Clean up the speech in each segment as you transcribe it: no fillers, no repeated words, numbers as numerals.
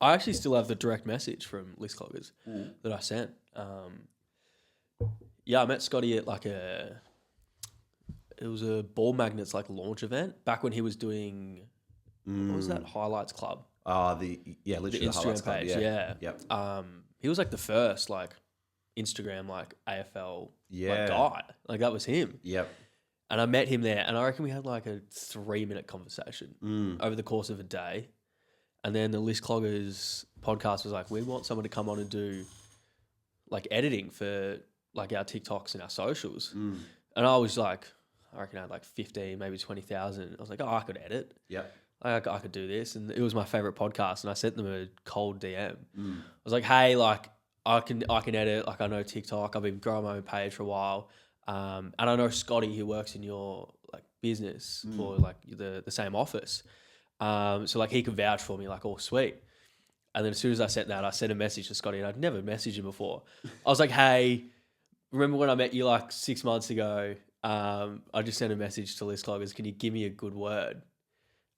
I actually still have the direct message from List Cloggers that I sent. I met Scotty at it was a ball magnets launch event back when he was doing, what was that, Highlights Club? Literally The the Highlights Instagram Club, page, yeah. Yep. He was the first Instagram AFL Yeah. guy. That was him. Yep. And I met him there, and I reckon we had a 3-minute conversation over the course of a day. And then the List Cloggers podcast was we want someone to come on and do editing for our TikToks and our socials. And I was I reckon I had 15, maybe 20,000. I was I could edit. Yep. I could do this. And it was my favorite podcast. And I sent them a cold DM. I was hey, I can edit. I know TikTok. I've been growing my own page for a while. And I know Scotty, who works in your business or the same office. So he could vouch for me, oh, sweet. And then as soon as I sent that, I sent a message to Scotty, and I'd never messaged him before. I was hey, remember when I met you 6 months ago? I just sent a message to List Cloggers. Can you give me a good word?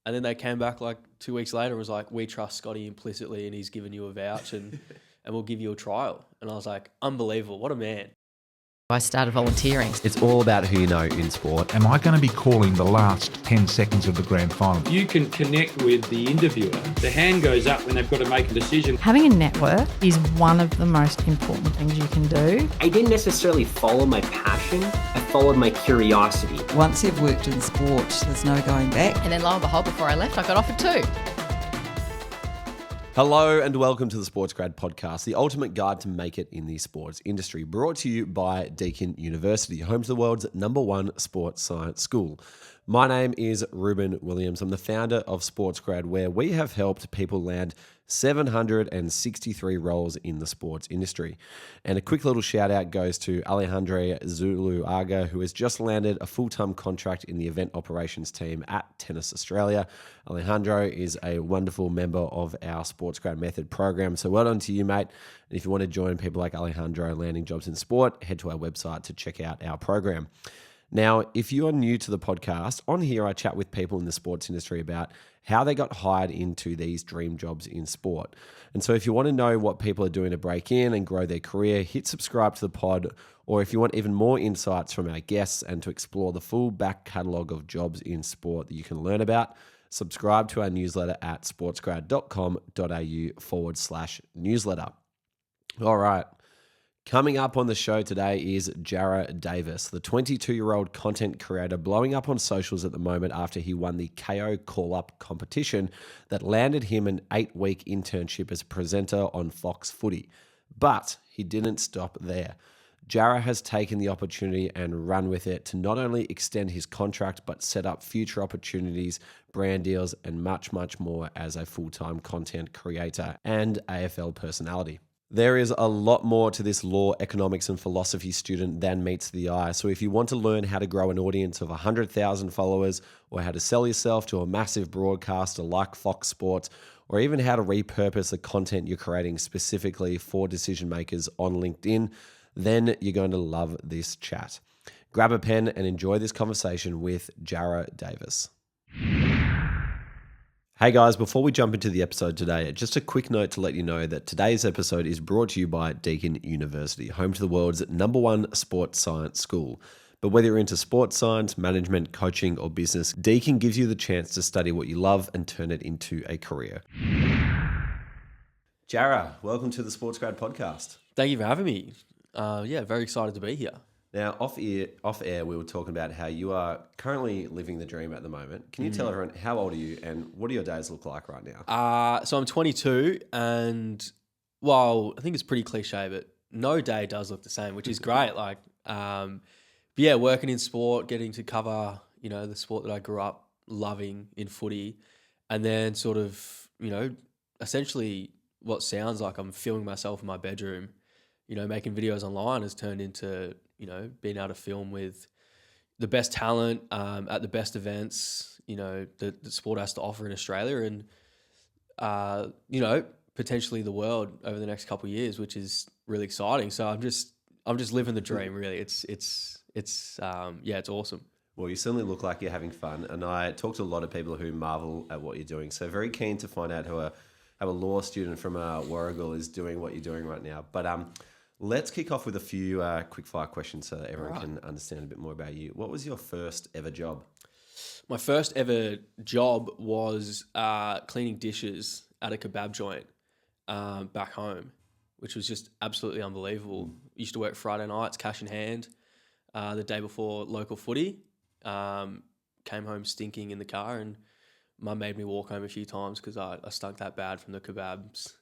And then they came back 2 weeks later and was we trust Scotty implicitly, and he's given you a vouch and we'll give you a trial. And I was unbelievable. What a man. I started volunteering. It's all about who you know in sport. Am I going to be calling the last 10 seconds of the grand final? You can connect with the interviewer. The hand goes up when they've got to make a decision. Having a network is one of the most important things you can do. I didn't necessarily follow my passion. I followed my curiosity. Once you've worked in sport, there's no going back. And then lo and behold, before I left, I got offered 2. Hello and welcome to the Sports Grad Podcast, the ultimate guide to make it in the sports industry, brought to you by Deakin University, home to the world's #1 sports science school. My name is Ruben Williams. I'm the founder of Sports Grad, where we have helped people land 763 roles in the sports industry. And a quick little shout out goes to Alejandro Zuluaga, who has just landed a full-time contract in the event operations team at Tennis Australia. Alejandro is a wonderful member of our Sports Grad Method program. So well done to you, mate. And if you want to join people like Alejandro landing jobs in sport, head to our website to check out our program. Now, if you are new to the podcast, on here I chat with people in the sports industry about how they got hired into these dream jobs in sport. And so if you want to know what people are doing to break in and grow their career, hit subscribe to the pod. Or if you want even more insights from our guests and to explore the full back catalogue of jobs in sport that you can learn about, subscribe to our newsletter at sportsgrad.com.au/newsletter. All right. Coming up on the show today is Jarra Davis, the 22-year-old content creator blowing up on socials at the moment after he won the Kayo Call Up competition that landed him an 8-week internship as a presenter on Fox Footy. But he didn't stop there. Jarra has taken the opportunity and run with it to not only extend his contract, but set up future opportunities, brand deals, and much, much more as a full-time content creator and AFL personality. There is a lot more to this law, economics, and philosophy student than meets the eye. So if you want to learn how to grow an audience of 100,000 followers, or how to sell yourself to a massive broadcaster like Fox Sports, or even how to repurpose the content you're creating specifically for decision makers on LinkedIn, then you're going to love this chat. Grab a pen and enjoy this conversation with Jarra Davis. Hey guys, before we jump into the episode today, just a quick note to let you know that today's episode is brought to you by Deakin University, home to the world's #1 sports science school. But whether you're into sports science, management, coaching, or business, Deakin gives you the chance to study what you love and turn it into a career. Jarra, welcome to the Sports Grad Podcast. Thank you for having me. Very excited to be here. Now, off air, we were talking about how you are currently living the dream at the moment. Can you tell everyone, how old are you and what do your days look like right now? So I'm 22 and, well, I think it's pretty cliche, but no day does look the same, which is great. Working in sport, getting to cover, the sport that I grew up loving in footy, and then sort of, essentially what sounds like I'm filming myself in my bedroom, making videos online has turned into, being able to film with the best talent at the best events, that the sport has to offer in Australia and, potentially the world over the next couple of years, which is really exciting. So I'm just living the dream, really. It's awesome. Well, you certainly look like you're having fun. And I talk to a lot of people who marvel at what you're doing. So very keen to find out who are how a law student from Warragul is doing what you're doing right now. But let's kick off with a few quickfire questions so that everyone can understand a bit more about you. What was your first ever job? My first ever job was cleaning dishes at a kebab joint back home, which was just absolutely unbelievable. Used to work Friday nights, cash in hand, the day before local footy. Came home stinking in the car, and Mum made me walk home a few times because I stunk that bad from the kebabs.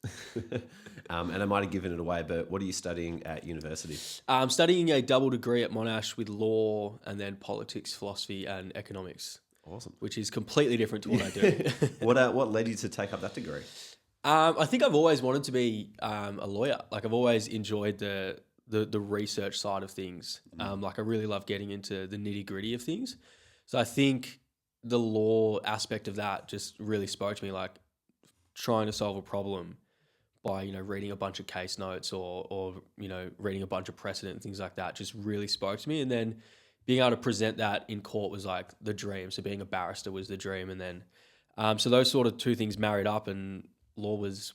And I might have given it away, but what are you studying at university? I'm studying a double degree at Monash with law and then politics, philosophy and economics. Awesome. Which is completely different to what I do. What led you to take up that degree? I think I've always wanted to be a lawyer. Like I've always enjoyed the research side of things. Like I really love getting into the nitty gritty of things. So I think the law aspect of that just really spoke to me, like trying to solve a problem by, reading a bunch of case notes or reading a bunch of precedent and things like that just really spoke to me. And then being able to present that in court was like the dream. So being a barrister was the dream. And then, so those sort of two things married up, and law was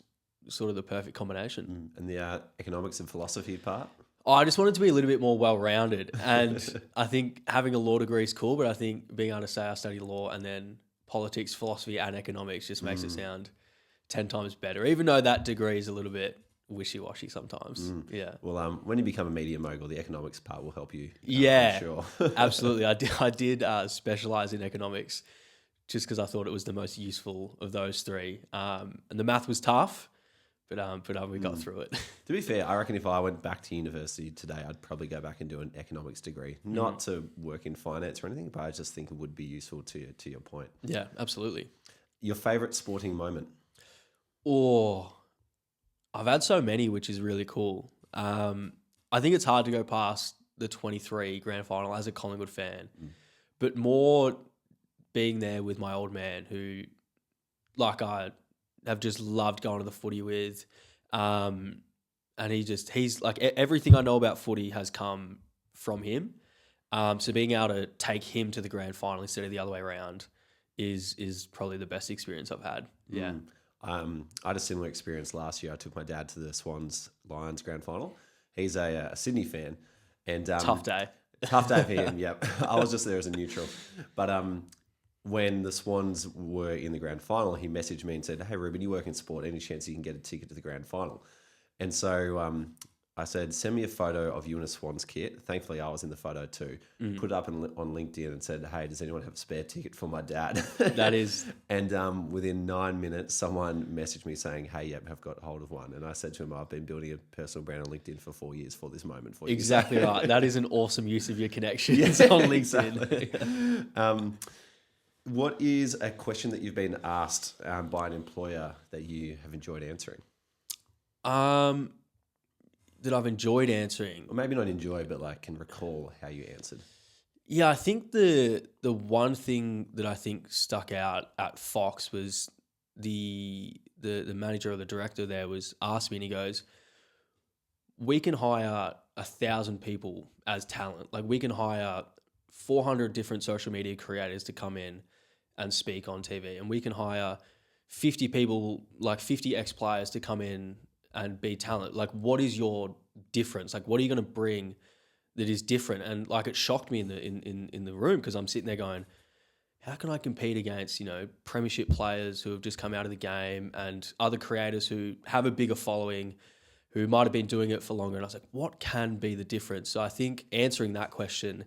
sort of the perfect combination. And the economics and philosophy part? I just wanted to be a little bit more well-rounded. And I think having a law degree is cool, but I think being able to say I study law and then politics, philosophy and economics just makes it sound 10 times better, even though that degree is a little bit wishy-washy sometimes. Yeah. Well, when you become a media mogul, the economics part will help you. Yeah, I'm sure. Absolutely. I did specialize in economics just because I thought it was the most useful of those three. And the math was tough, but we got through it. To be fair, I reckon if I went back to university today, I'd probably go back and do an economics degree. Not to work in finance or anything, but I just think it would be useful to your point. Yeah, absolutely. Your favourite sporting moment? Oh, I've had so many, which is really cool. I think it's hard to go past the 23 grand final as a Collingwood fan, but more being there with my old man who, like, I have just loved going to the footy with. And he's like, everything I know about footy has come from him. So being able to take him to the grand final instead of the other way around is probably the best experience I've had. Yeah. I had a similar experience last year. I took my dad to the Swans Lions grand final. He's a Sydney fan, and Tough day for him. Yep, I was just there as a neutral. But when the Swans were in the grand final, he messaged me and said, "Hey Ruben, you work in sport. Any chance you can get a ticket to the grand final?" And so I said, "Send me a photo of you in a Swans kit." Thankfully, I was in the photo too. Put it up on LinkedIn and said, "Hey, does anyone have a spare ticket for my dad?" That is... And within 9 minutes, someone messaged me saying, "Hey, yep, have got hold of one." And I said to him, "I've been building a personal brand on LinkedIn for 4 years for this moment for you." Exactly right. That is an awesome use of your connections on LinkedIn. Exactly. What is a question that you've been asked by an employer that you have enjoyed answering? That I've enjoyed answering. Or maybe not enjoy, but like can recall how you answered. Yeah, I think the one thing that I think stuck out at Fox was the manager or the director there was asked me, and he goes, "We can hire 1,000 people as talent. Like we can hire 400 different social media creators to come in and speak on TV, and we can hire 50 people, like 50 ex-players to come in and be talent. Like, what is your difference? Like, what are you going to bring that is different?" And like, it shocked me in the room because I'm sitting there going, how can I compete against, premiership players who have just come out of the game and other creators who have a bigger following, who might have been doing it for longer? And I was like, what can be the difference? So I think answering that question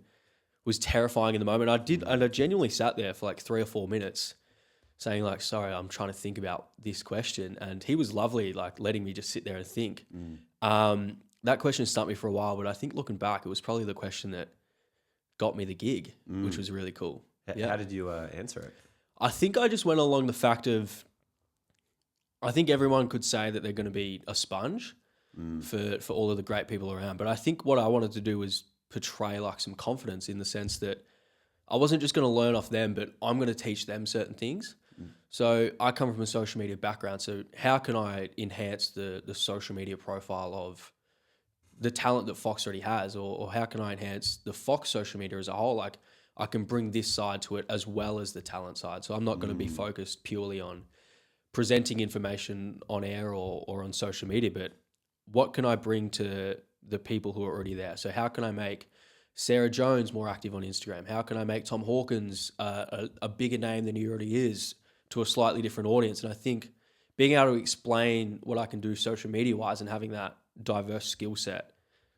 was terrifying in the moment. I genuinely sat there for like 3 or 4 minutes saying like, sorry, I'm trying to think about this question. And he was lovely, like letting me just sit there and think. That question stumped me for a while, but I think looking back, it was probably the question that got me the gig, which was really cool. How did you answer it? I think I just went along the fact of, I think everyone could say that they're going to be a sponge for all of the great people around. But I think what I wanted to do was portray like some confidence in the sense that I wasn't just going to learn off them, but I'm going to teach them certain things. So I come from a social media background. So how can I enhance the social media profile of the talent that Fox already has, or how can I enhance the Fox social media as a whole? Like I can bring this side to it as well as the talent side. So I'm not going to be focused purely on presenting information on air or on social media, but what can I bring to the people who are already there? So how can I make Sarah Jones more active on Instagram? How can I make Tom Hawkins a bigger name than he already is to a slightly different audience? And I think being able to explain what I can do social media wise and having that diverse skill set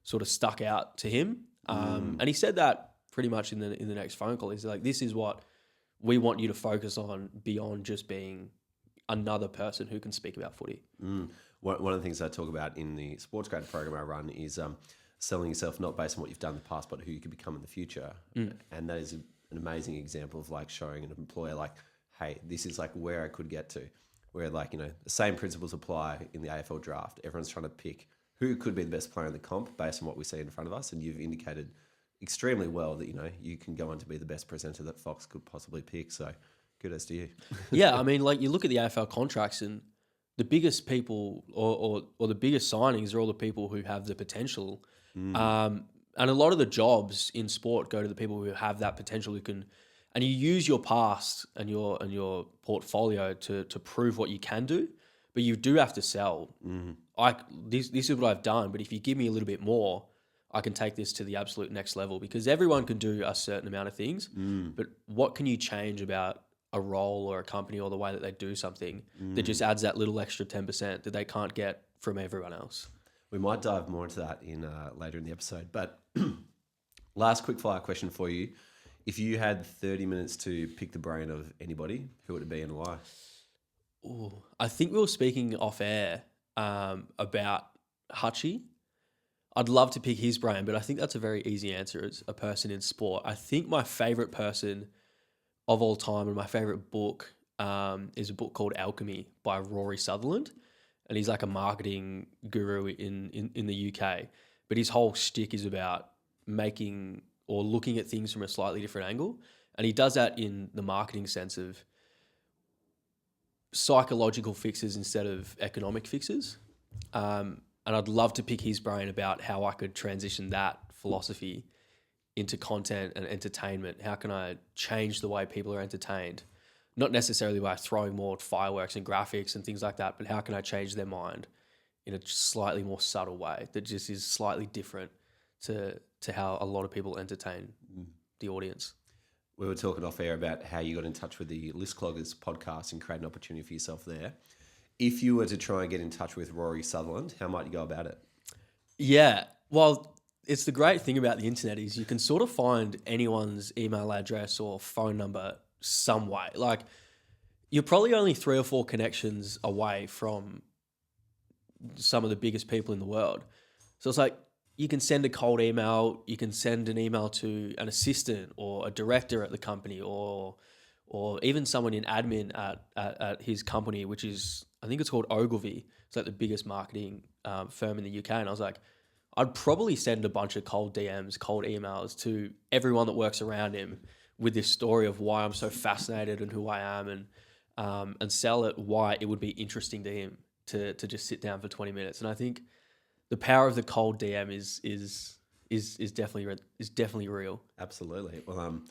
sort of stuck out to him. And he said that pretty much in the next phone call. He's like, this is what we want you to focus on beyond just being another person who can speak about footy. One of the things I talk about in the sports grad program I run is selling yourself not based on what you've done in the past, but who you could become in the future. And that is an amazing example of like showing an employer like, hey, this is like where I could get to. Where like, you know, the same principles apply in the AFL draft. Everyone's trying to pick who could be the best player in the comp based on what we see in front of us. And you've indicated extremely well that, you know, you can go on to be the best presenter that Fox could possibly pick. So kudos to you. Yeah, I mean, like you look at the AFL contracts and the biggest people or the biggest signings are all the people who have the potential. And a lot of the jobs in sport go to the people who have that potential, who can, and you use your past and your portfolio to prove what you can do, but you do have to sell. This is what I've done, but if you give me a little bit more, I can take this to the absolute next level, because everyone can do a certain amount of things, but what can you change about a role or a company or the way that they do something that just adds that little extra 10% that they can't get from everyone else? We might dive more into that in later in the episode, but last quickfire question for you. If you had 30 minutes to pick the brain of anybody, who would it be and why? Ooh, I think we were speaking off air about Hutchie. I'd love to pick his brain, but I think that's a very easy answer as a person in sport. I think my favourite person of all time and my favourite book is a book called Alchemy by Rory Sutherland. And he's like a marketing guru in the UK. But his whole shtick is about making or looking at things from a slightly different angle. And he does that in the marketing sense of psychological fixes instead of economic fixes. And I'd love to pick his brain about how I could transition that philosophy into content and entertainment. How can I change the way people are entertained? Not necessarily by throwing more fireworks and graphics and things like that, but how can I change their mind in a slightly more subtle way that just is slightly different to how a lot of people entertain the audience? We were talking off air about how you got in touch with the List Cloggers podcast and create an opportunity for yourself there. If you were to try and get in touch with Rory Sutherland, how might you go about it? Yeah, well, it's the great thing about the internet is you can sort of find anyone's email address or phone number some way. Like, you're probably only 3 or 4 connections away from some of the biggest people in the world. So it's like, you can send a cold email, you can send an email to an assistant or a director at the company or even someone in admin at his company, which is, I think it's called Ogilvy. It's like the biggest marketing firm in the UK. And I was like, I'd probably send a bunch of cold DMs, cold emails to everyone that works around him with this story of why I'm so fascinated and who I am, and sell it why it would be interesting to him to just sit down for 20 minutes. And I think the power of the cold DM is definitely real. Absolutely. Well,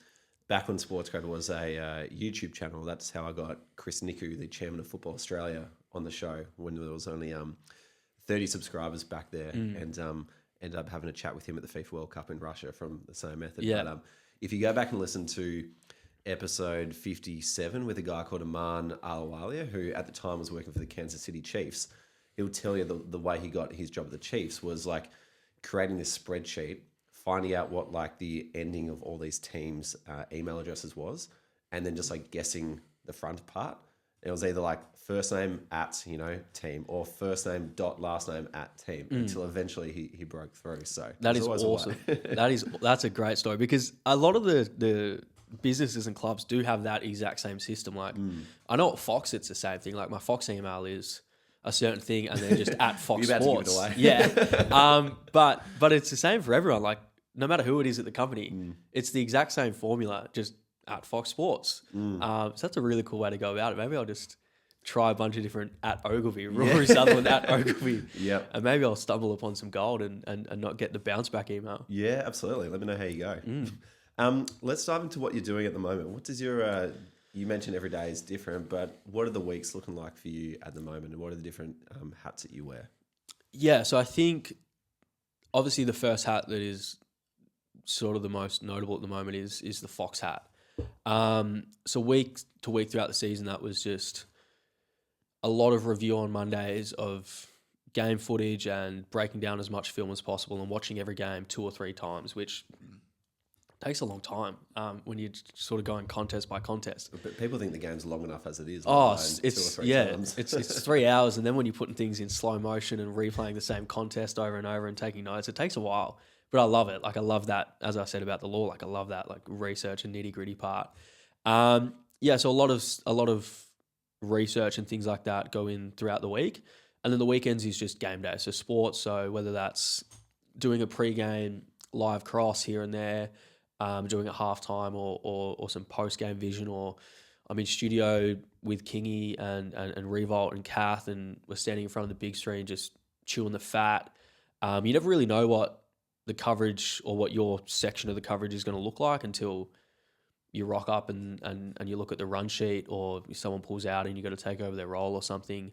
back when Sportsgrad was a YouTube channel, that's how I got Chris Niku, the chairman of Football Australia, on the show when there was only 30 subscribers back there, and ended up having a chat with him at the FIFA World Cup in Russia from the same method. Yeah. But if you go back and listen to episode 57 with a guy called Aman Alawalia, who at the time was working for the Kansas City Chiefs, he'll tell you the way he got his job at the Chiefs was like creating this spreadsheet, finding out what like the ending of all these teams' email addresses was, and then just like guessing the front part. It was either like first name at, team, or first name dot last name at team, until eventually he broke through. So that is awesome. That's a great story, because a lot of the businesses and clubs do have that exact same system. Like I know at Fox it's the same thing. Like my Fox email is a certain thing, and then just at Fox You're about Sports. to give it away. Yeah. But it's the same for everyone. Like no matter who it is at the company, it's the exact same formula, just at Fox Sports. So that's a really cool way to go about it. Maybe I'll just try a bunch of different at Ogilvy, Rory Sutherland at Ogilvy. Yep. And maybe I'll stumble upon some gold and not get the bounce back email. Yeah, absolutely. Let me know how you go. Let's dive into what you're doing at the moment. What does your You mentioned every day is different, but what are the weeks looking like for you at the moment, and what are the different hats that you wear? Yeah, so I think obviously the first hat that is sort of the most notable at the moment is the Fox hat. So week to week throughout the season, that was just a lot of review on Mondays of game footage and breaking down as much film as possible and watching every game 2 or 3 times, which takes a long time when you're sort of going contest by contest. But people think the game's long enough as it is. Oh, it's 2 or 3 times. it's 3 hours, and then when you're putting things in slow motion and replaying the same contest over and over and taking notes, it takes a while. But I love it. Like, I love that, as I said about the law, like I love that like research and nitty gritty part. Yeah, so a lot of research and things like that go in throughout the week. And then the weekends is just game day. So sports, so whether that's doing a pre-game live cross here and there, doing a halftime or some post-game vision, or I'm in studio with Kingy and Revolt and Kath, and we're standing in front of the big screen just chewing the fat. You never really know what the coverage or what your section of the coverage is going to look like until you rock up and you look at the run sheet, or someone pulls out and you got to take over their role or something.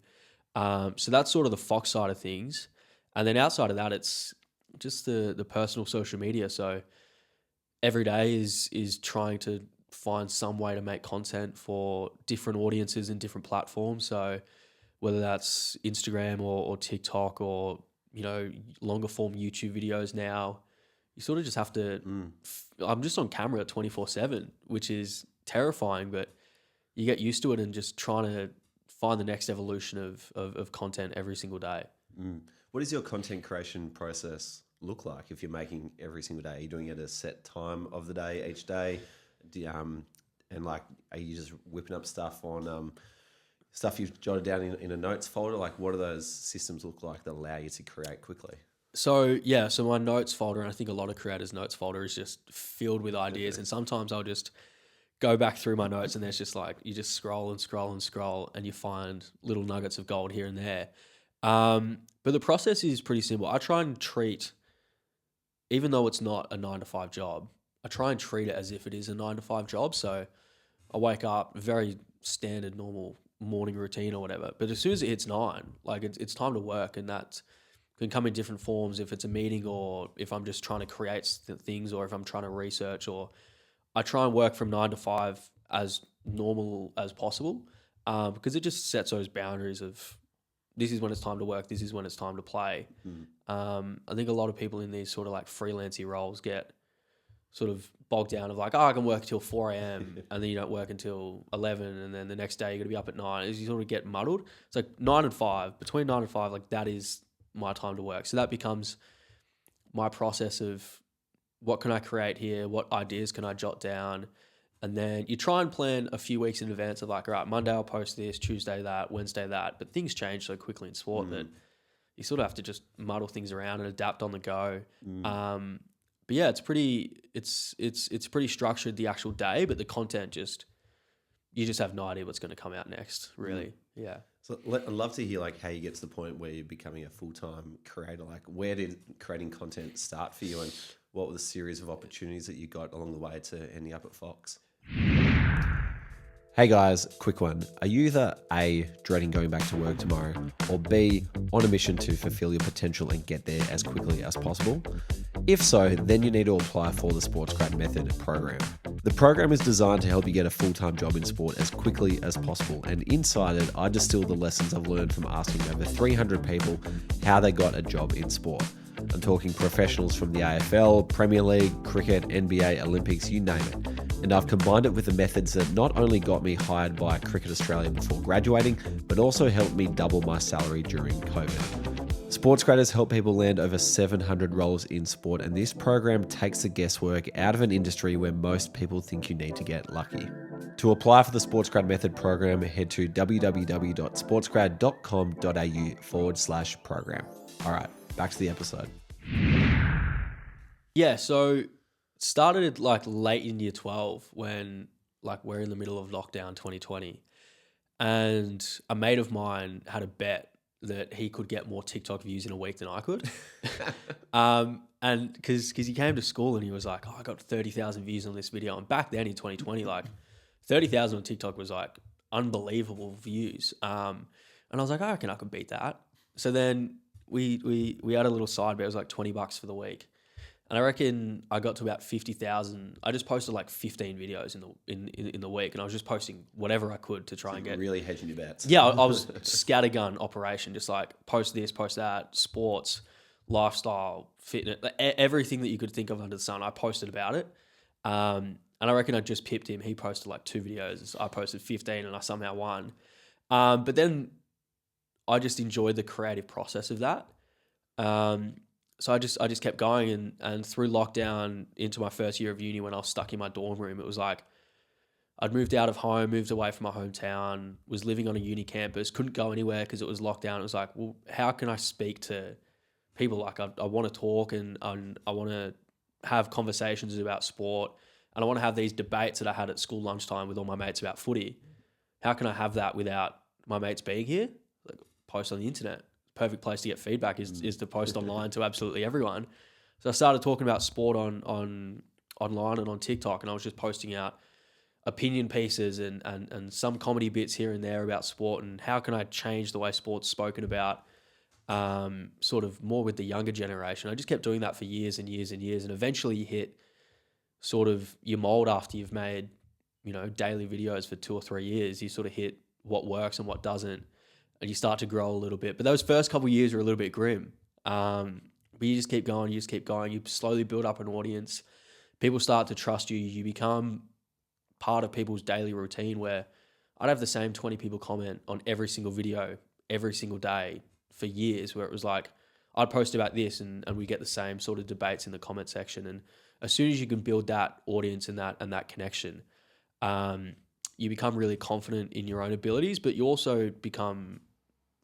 So that's sort of the Fox side of things. And then outside of that, it's just the personal social media. So every day is trying to find some way to make content for different audiences and different platforms. So whether that's Instagram or TikTok or, longer form YouTube videos now, you sort of just have to, I'm just on camera 24/7, which is terrifying, but you get used to it and just trying to find the next evolution of content every single day. What does your content creation process look like if you're making every single day? Are you doing it at a set time of the day each day? And like, are you just whipping up stuff on stuff you've jotted down in a notes folder? Like, what do those systems look like that allow you to create quickly? So my notes folder, and I think a lot of creators' notes folder is just filled with ideas. And sometimes I'll just go back through my notes and there's just like, you just scroll and scroll and scroll and you find little nuggets of gold here and there. But the process is pretty simple. I try and treat, even though it's not a 9-to-5 job, I try and treat it as if it is a 9-to-5 job. So I wake up, very standard, normal morning routine or whatever. But as soon as it hits 9, like it's time to work, and that can come in different forms. If it's a meeting, or if I'm just trying to create things, or if I'm trying to research, or I try and work from 9 to 5 as normal as possible, because it just sets those boundaries of this is when it's time to work, this is when it's time to play. I think a lot of people in these sort of like freelancey roles get sort of bogged down of like, I can work till 4 a.m. and then you don't work until 11, and then the next day you're going to be up at 9. As you sort of get muddled, it's like 9 and 5, between 9 and 5, like that is my time to work. So that becomes my process of what can I create here? What ideas can I jot down? And then you try and plan a few weeks in advance of like, all right, Monday I'll post this, Tuesday that, Wednesday that. But things change so quickly in sport that you sort of have to just muddle things around and adapt on the go. But yeah, it's pretty structured, the actual day, but the content you just have no idea what's going to come out next, really. Yeah. So I'd love to hear like how you get to the point where you're becoming a full-time creator. Like, where did creating content start for you, and what were the series of opportunities that you got along the way to ending up at Fox? Hey guys, quick one. Are you either A, dreading going back to work tomorrow, or B, on a mission to fulfill your potential and get there as quickly as possible? If so, then you need to apply for the SportsGrad Method program. The program is designed to help you get a full-time job in sport as quickly as possible, and inside it, I distill the lessons I've learned from asking over 300 people how they got a job in sport. I'm talking professionals from the AFL, Premier League, cricket, NBA, Olympics, you name it. And I've combined it with the methods that not only got me hired by Cricket Australia before graduating, but also helped me double my salary during COVID. SportsGrad has helped people land over 700 roles in sport, and this program takes the guesswork out of an industry where most people think you need to get lucky. To apply for the SportsGrad Method program, head to www.sportsgrad.com.au/program. All right, back to the episode. Yeah, so started like late in year 12 when like we're in the middle of lockdown 2020, and a mate of mine had a bet that he could get more TikTok views in a week than I could. And because he came to school and he was like, oh, I got 30,000 views on this video. And back then in 2020, like 30,000 on TikTok was like unbelievable views. And I was like, I reckon I could beat that. So then we had a little side bet. It was like $20 for the week. And I reckon I got to about 50,000. I just posted like 15 videos in the week, and I was just posting whatever I could to try and get really hedging your bets. Yeah, I was scattergun operation, just like post this, post that, sports, lifestyle, fitness, everything that you could think of under the sun. I posted about it, and I reckon I just pipped him. He posted like 2 videos. I posted 15, and I somehow won. But then I just enjoyed the creative process of that. So I just kept going, and through lockdown into my first year of uni, when I was stuck in my dorm room, it was like I'd moved out of home, moved away from my hometown, was living on a uni campus, couldn't go anywhere because it was lockdown. It was like, well, how can I speak to people? Like I want to talk, and I want to have conversations about sport, and I want to have these debates that I had at school lunchtime with all my mates about footy. How can I have that without my mates being here? Like, post on the internet. Perfect place to get feedback is to post online to absolutely everyone. So I started talking about sport on online and on TikTok, and I was just posting out opinion pieces and some comedy bits here and there about sport, and how can I change the way sport's spoken about, sort of more with the younger generation. I just kept doing that for years and years and years, and eventually you hit sort of your mold after you've made, daily videos for 2 or 3 years. You sort of hit what works and what doesn't, and you start to grow a little bit. But those first couple of years are a little bit grim. But you just keep going, you slowly build up an audience. People start to trust you. You become part of people's daily routine, where I'd have the same 20 people comment on every single video, every single day for years, where it was like, I'd post about this and we get the same sort of debates in the comment section. And as soon as you can build that audience and that connection, you become really confident in your own abilities, but you also become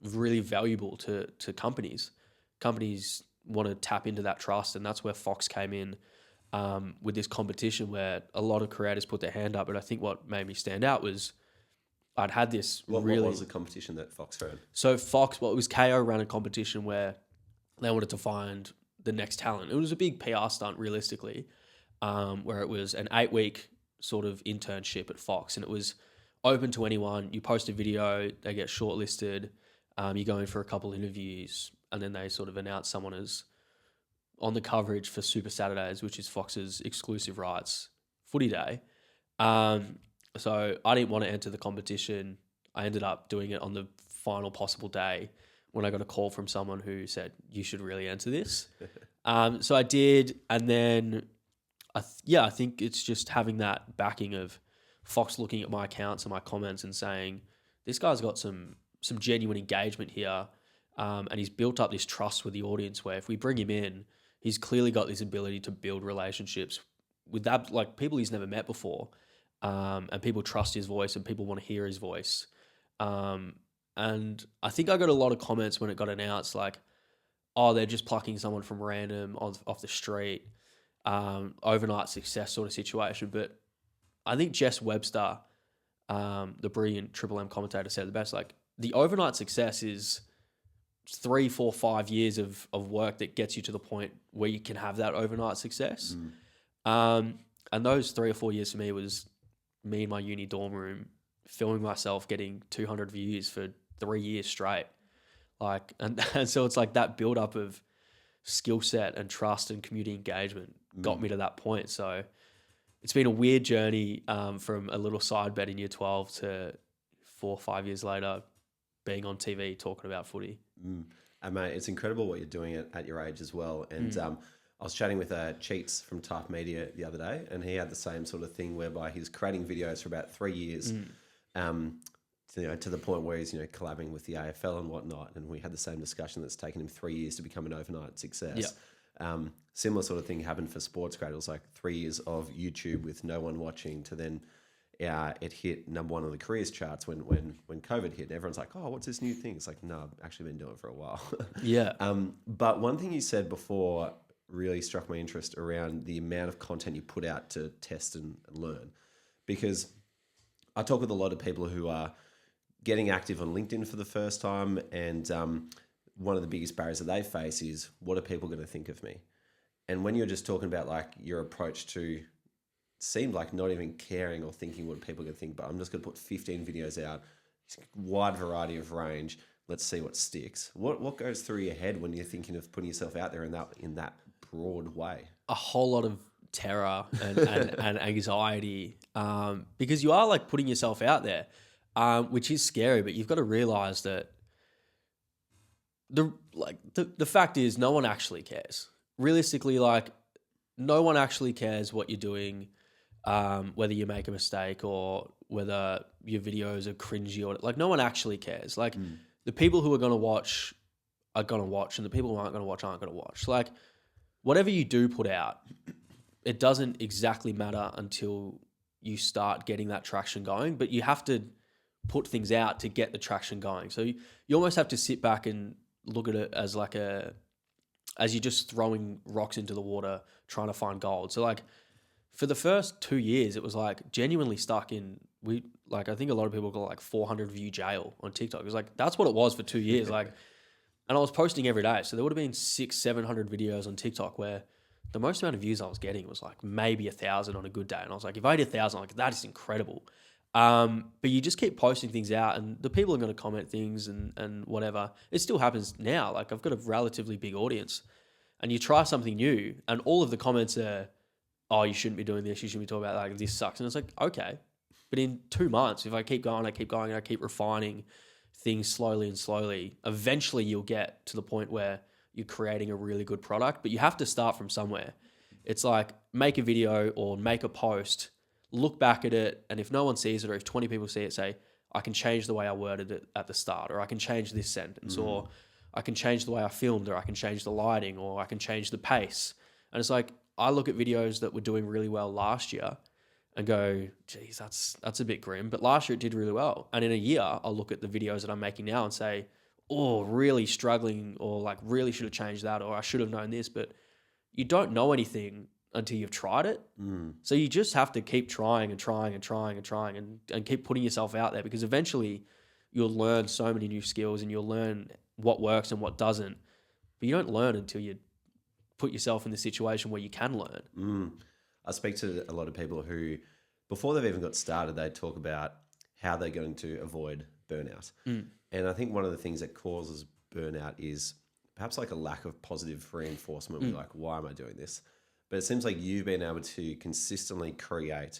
really valuable to companies. Companies want to tap into that trust, and that's where Fox came in with this competition, where a lot of creators put their hand up. But I think what made me stand out was I'd had this What was the competition that Fox ran? So Fox, it was Kayo ran a competition where they wanted to find the next talent. It was a big PR stunt, realistically, where it was an 8-week sort of internship at Fox, and it was open to anyone. You post a video, they get shortlisted. You go in for a couple interviews, and then they sort of announce someone as on the coverage for Super Saturdays, which is Fox's exclusive rights footy day. So I didn't want to enter the competition. I ended up doing it on the final possible day, when I got a call from someone who said, you should really enter this. So I did. And then, I think it's just having that backing of Fox looking at my accounts and my comments and saying, this guy's got some genuine engagement here, and he's built up this trust with the audience, where if we bring him in, he's clearly got this ability to build relationships with that, like people he's never met before, and people trust his voice and people want to hear his voice. And I think I got a lot of comments when it got announced, like, oh, they're just plucking someone from random off the street, overnight success sort of situation. But I think Jess Webster, the brilliant Triple M commentator, said the best, like, the overnight success is 3, 4, 5 years of work that gets you to the point where you can have that overnight success. And those 3 or 4 years for me was me in my uni dorm room, filming myself getting 200 views for 3 years straight. Like, and so it's like that build up of skill set and trust and community engagement got me to that point. So it's been a weird journey, from a little side bet in year 12 to 4 or 5 years later being on TV talking about footy. And mate, it's incredible what you're doing at your age as well. And I was chatting with Cheats from Type Media the other day, and he had the same sort of thing whereby he's creating videos for about 3 years, to the point where he's collabing with the AFL and whatnot. And we had the same discussion that's taken him 3 years to become an overnight success. Similar sort of thing happened for Sports Cradles, like 3 years of YouTube with no one watching, to then it hit number 1 on the careers charts when COVID hit. And everyone's like, oh, what's this new thing? It's like, no, I've actually been doing it for a while. But one thing you said before really struck my interest around the amount of content you put out to test and learn. Because I talk with a lot of people who are getting active on LinkedIn for the first time, and one of the biggest barriers that they face is, what are people going to think of me? And when you're just talking about like your approach to seemed like not even caring or thinking what people are going to think, but I'm just going to put 15 videos out, wide variety of range. Let's see what sticks. What goes through your head when you're thinking of putting yourself out there in that broad way? A whole lot of terror and anxiety, because you are like putting yourself out there, which is scary, but you've got to realize that the fact is no one actually cares. Realistically, like no one actually cares what you're doing, whether you make a mistake or whether your videos are cringy or like no one actually cares. Like the people who are going to watch are going to watch, and the people who aren't going to watch aren't going to watch. Like whatever you do put out, it doesn't exactly matter until you start getting that traction going, but you have to put things out to get the traction going. So you almost have to sit back and look at it as like as you're just throwing rocks into the water, trying to find gold. So like for the first 2 years, it was like genuinely stuck in, I think a lot of people got like 400 view jail on TikTok. It was like, that's what it was for 2 years. Like, and I was posting every day. So there would have been 600-700 videos on TikTok where the most amount of views I was getting was like maybe 1,000 on a good day. And I was like, if I did 1,000, like that is incredible. But you just keep posting things out and the people are going to comment things and whatever. It still happens now. Like I've got a relatively big audience and you try something new and all of the comments are, oh, you shouldn't be doing this. You shouldn't be talking about that. Like, this sucks. And it's like, okay. But in 2 months, if I keep going and I keep refining things slowly and slowly, eventually you'll get to the point where you're creating a really good product, but you have to start from somewhere. It's like make a video or make a post, look back at it, and if no one sees it or if 20 people see it, say, I can change the way I worded it at the start, or I can change this sentence, or I can change the way I filmed, or I can change the lighting, or I can change the pace. And it's like, I look at videos that were doing really well last year and go, geez, that's a bit grim. But last year it did really well. And in a year, I'll look at the videos that I'm making now and say, oh, really struggling, or like really should have changed that, or I should have known this. But you don't know anything until you've tried it. So you just have to keep trying and keep putting yourself out there, because eventually you'll learn so many new skills and you'll learn what works and what doesn't. But you don't learn until you put yourself in the situation where you can learn. I speak to a lot of people who, before they've even got started, they talk about how they're going to avoid burnout. And I think one of the things that causes burnout is perhaps like a lack of positive reinforcement. We're like, why am I doing this? But it seems like you've been able to consistently create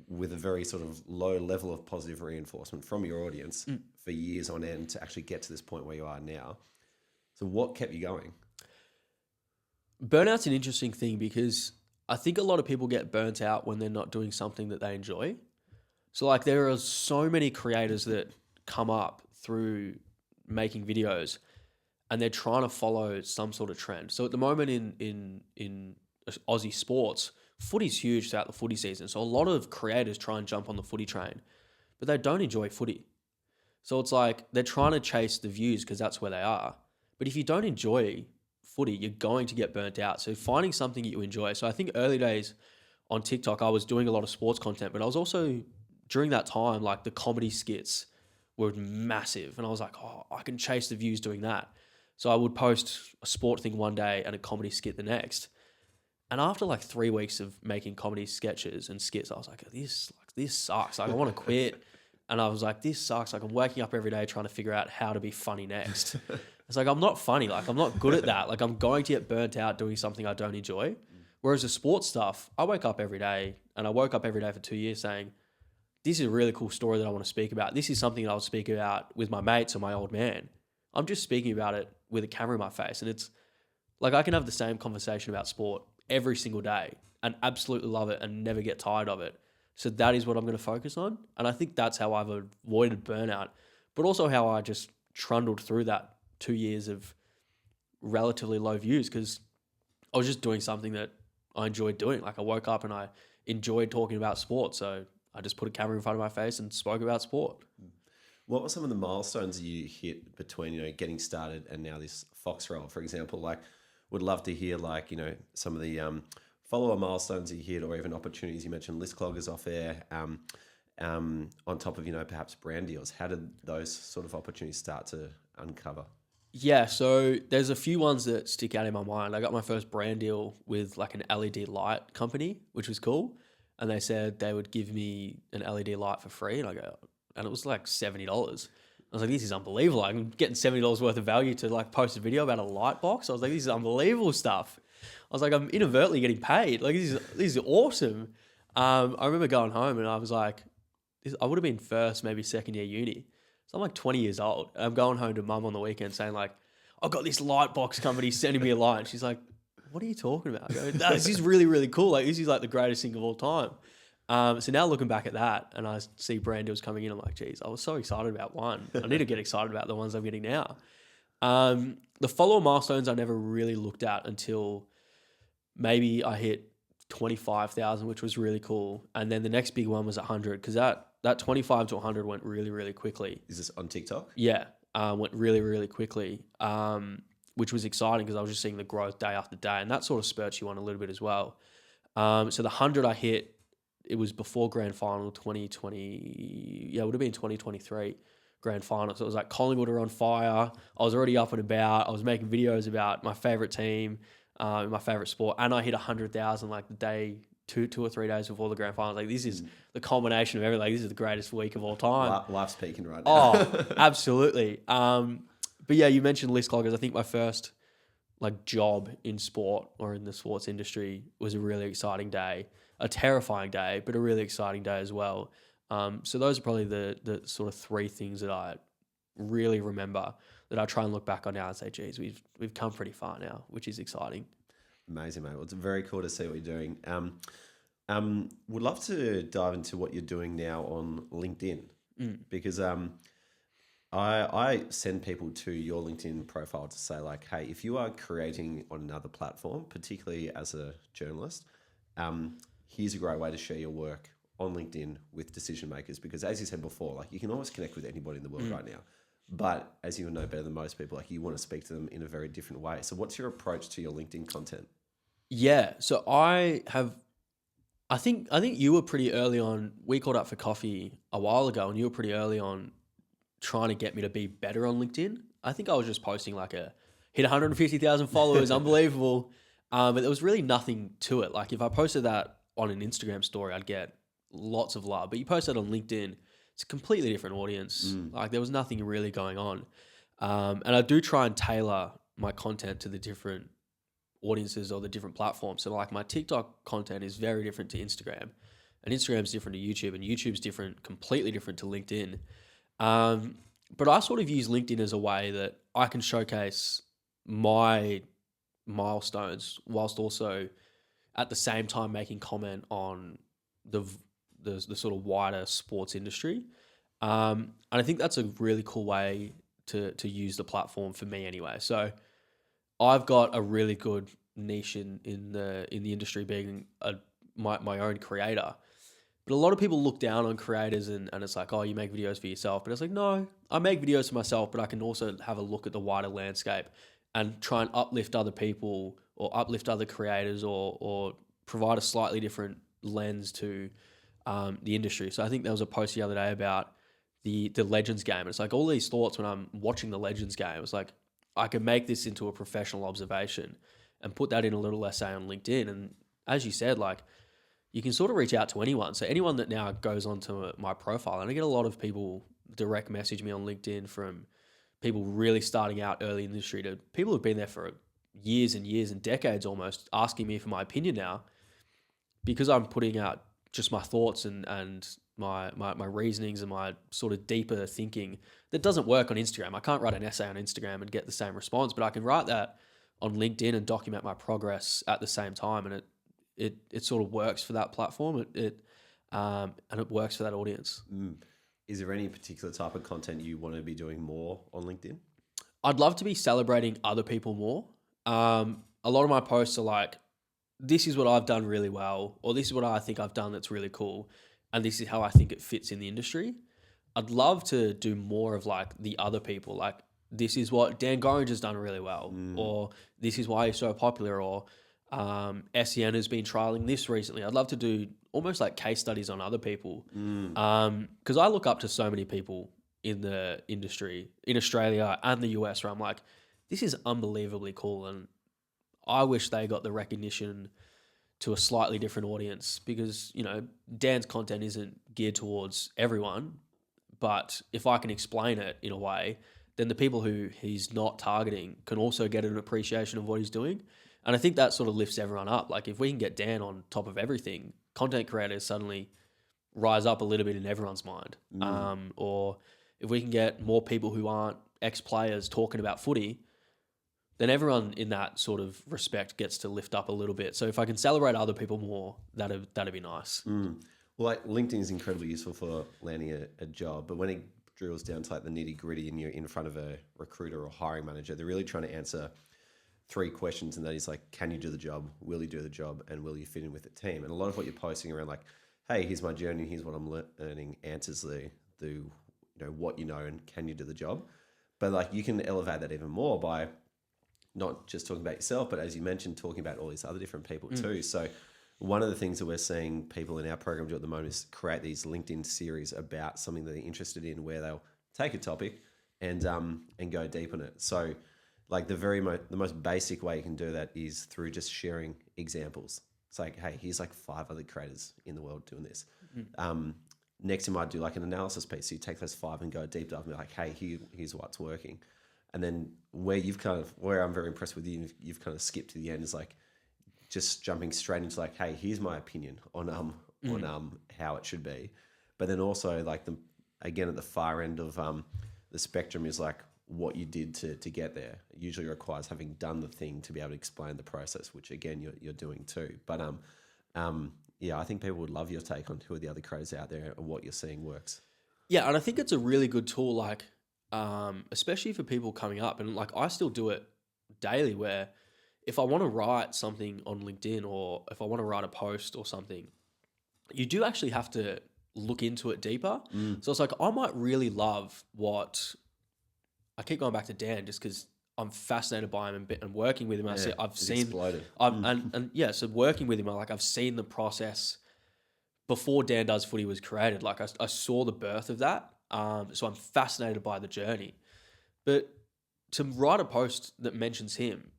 with a very sort of low level of positive reinforcement from your audience for years on end to actually get to this point where you are now. So what kept you going? Burnout's an interesting thing because I think a lot of people get burnt out when they're not doing something that they enjoy. So like there are so many creators that come up through making videos and they're trying to follow some sort of trend. So at the moment in Aussie sports, footy's huge throughout the footy season. So a lot of creators try and jump on the footy train, but they don't enjoy footy. So it's like they're trying to chase the views because that's where they are. But if you don't enjoy footy, you're going to get burnt out. So finding something that you enjoy. So I think early days on TikTok, I was doing a lot of sports content, but I was also, during that time, like the comedy skits were massive. And I was like, oh, I can chase the views doing that. So I would post a sport thing one day and a comedy skit the next. And after like 3 weeks of making comedy sketches and skits, I was like, this sucks. Like I want to quit. And I was like, this sucks. Like I'm waking up every day trying to figure out how to be funny next. It's like, I'm not funny. Like I'm not good at that. Like I'm going to get burnt out doing something I don't enjoy. Whereas the sports stuff, I wake up every day, and I woke up every day for 2 years saying, this is a really cool story that I want to speak about. This is something that I'll speak about with my mates or my old man. I'm just speaking about it with a camera in my face. And it's like, I can have the same conversation about sport every single day and absolutely love it and never get tired of it. So that is what I'm going to focus on. And I think that's how I've avoided burnout, but also how I just trundled through that 2 years of relatively low views, because I was just doing something that I enjoyed doing. Like I woke up and I enjoyed talking about sport. So I just put a camera in front of my face and spoke about sport. What were some of the milestones you hit between, getting started and now this Fox role, for example? Like, would love to hear some of the follower milestones you hit, or even opportunities. You mentioned list cloggers off air, on top of, perhaps brand deals. How did those sort of opportunities start to uncover? Yeah, so there's a few ones that stick out in my mind. I got my first brand deal with like an LED light company, which was cool. and they said they would give me an LED light for free. And and it was like $70. I was like, this is unbelievable. I'm getting $70 worth of value to like post a video about a light box. I was like, this is unbelievable stuff. I was like, I'm inadvertently getting paid. Like, this is awesome. I remember going home and I was like, I would have been first, maybe second year uni. So I'm like 20 years old. And I'm going home to mum on the weekend saying like, I've got this light box company sending me a light. And she's like, what are you talking about? I go, no, this is really, really cool. Like, this is like the greatest thing of all time. So now looking back at that and I see brand deals coming in, I'm like, geez, I was so excited about one. I need to get excited about the ones I'm getting now. The follower milestones I never really looked at until maybe I hit 25,000, which was really cool. And then the next big one was 100 because that 25 to 100 went really, really quickly. Is this on TikTok? Yeah, went really, really quickly, which was exciting because I was just seeing the growth day after day. And that sort of spurts you on a little bit as well. So the 100 I hit, it was before grand final 2020. Yeah, it would have been 2023 grand final. So it was like Collingwood are on fire. I was already up and about. I was making videos about my favorite team, my favorite sport. And I hit 100,000 like the day, two or 3 days before the grand final. Like, this is the culmination of everything. Like, this is the greatest week of all time. Life's peaking right now. Oh, absolutely. But yeah, you mentioned list cloggers. I think my first like job in sport or in the sports industry was a really exciting day. A terrifying day, but a really exciting day as well. So those are probably the sort of three things that I really remember that I try and look back on now and say, geez, we've come pretty far now, which is exciting. Amazing, mate. Well, it's very cool to see what you're doing. Would love to dive into what you're doing now on LinkedIn because I send people to your LinkedIn profile to say like, hey, if you are creating on another platform, particularly as a journalist, here's a great way to share your work on LinkedIn with decision makers because as you said before, like you can always connect with anybody in the world right now. But as you know better than most people, like you want to speak to them in a very different way. So what's your approach to your LinkedIn content? Yeah. So I think you were pretty early on. We caught up for coffee a while ago and you were pretty early on trying to get me to be better on LinkedIn. I think I was just posting like hit 150,000 followers, unbelievable. But there was really nothing to it. Like if I posted that on an Instagram story, I'd get lots of love. But you post that on LinkedIn, it's a completely different audience. Like there was nothing really going on. And I do try and tailor my content to the different audiences or the different platforms. So like my TikTok content is very different to Instagram. And Instagram's different to YouTube. And YouTube's completely different to LinkedIn. But I sort of use LinkedIn as a way that I can showcase my milestones whilst also at the same time making comment on the sort of wider sports industry. And I think that's a really cool way to use the platform for me anyway. So I've got a really good niche in the industry being my own creator. But a lot of people look down on creators and it's like, oh, you make videos for yourself. But it's like, no, I make videos for myself, but I can also have a look at the wider landscape and try and uplift other people or uplift other creators or provide a slightly different lens to the industry. So I think there was a post the other day about the Legends game. It's like all these thoughts when I'm watching the Legends game. It's like I can make this into a professional observation and put that in a little essay on LinkedIn. And as you said, like you can sort of reach out to anyone. So anyone that now goes onto my profile, and I get a lot of people direct message me on LinkedIn from people really starting out early in the industry to people who've been there for years and years and decades almost, asking me for my opinion now because I'm putting out just my thoughts and my reasonings and my sort of deeper thinking that doesn't work on Instagram. I can't write an essay on Instagram and get the same response, but I can write that on LinkedIn and document my progress at the same time. And it sort of works for that platform. And it works for that audience. Is there any particular type of content you want to be doing more on LinkedIn? I'd love to be celebrating other people more. A lot of my posts are like, this is what I've done really well, or this is what I think I've done that's really cool, and this is how I think it fits in the industry. I'd love to do more of like the other people, like this is what Dan Gorringe has done really well, or this is why he's so popular, or SEN has been trialing this recently. I'd love to do almost like case studies on other people, because I look up to so many people in the industry in Australia and the US where I'm like, this is unbelievably cool, and I wish they got the recognition to a slightly different audience because, you know, Dan's content isn't geared towards everyone, but if I can explain it in a way, then the people who he's not targeting can also get an appreciation of what he's doing. And I think that sort of lifts everyone up. Like if we can get Dan on top of everything, content creators suddenly rise up a little bit in everyone's mind. Or if we can get more people who aren't ex-players talking about footy, then everyone in that sort of respect gets to lift up a little bit. So if I can celebrate other people more, that'd be nice. Well, like LinkedIn is incredibly useful for landing a job, but when it drills down to like the nitty gritty and you're in front of a recruiter or hiring manager, they're really trying to answer 3 questions, and that is like, can you do the job? Will you do the job? And will you fit in with the team? And a lot of what you're posting around, like, hey, here's my journey, here's what I'm learning, answers the you know what you know, and can you do the job? But like you can elevate that even more by not just talking about yourself, but as you mentioned, talking about all these other different people too. So one of the things that we're seeing people in our program do at the moment is create these LinkedIn series about something that they're interested in, where they'll take a topic and go deep on it. So like the most basic way you can do that is through just sharing examples. It's like, hey, here's like 5 other creators in the world doing this. Next, you might do like an analysis piece. So you take those 5 and go deep dive and be like, hey, here's what's working. And then where I'm very impressed with you, you've kind of skipped to the end, is like just jumping straight into like, hey, here's my opinion on how it should be. But then also like again at the far end of the spectrum is like what you did to get there. It usually requires having done the thing to be able to explain the process, which again you're doing too. But yeah, I think people would love your take on who are the other creators out there and what you're seeing works. Yeah, and I think it's a really good tool, like especially for people coming up. And like I still do it daily, where if I want to write something on LinkedIn or if I want to write a post or something, you do actually have to look into it deeper. So it's like I might really love what I keep going back to Dan just because I'm fascinated by him and working with him. I've seen exploded. So working with him, I've seen the process before Dan Does Footy was created. Like I saw the birth of that. So I'm fascinated by the journey. But to write a post that mentions him,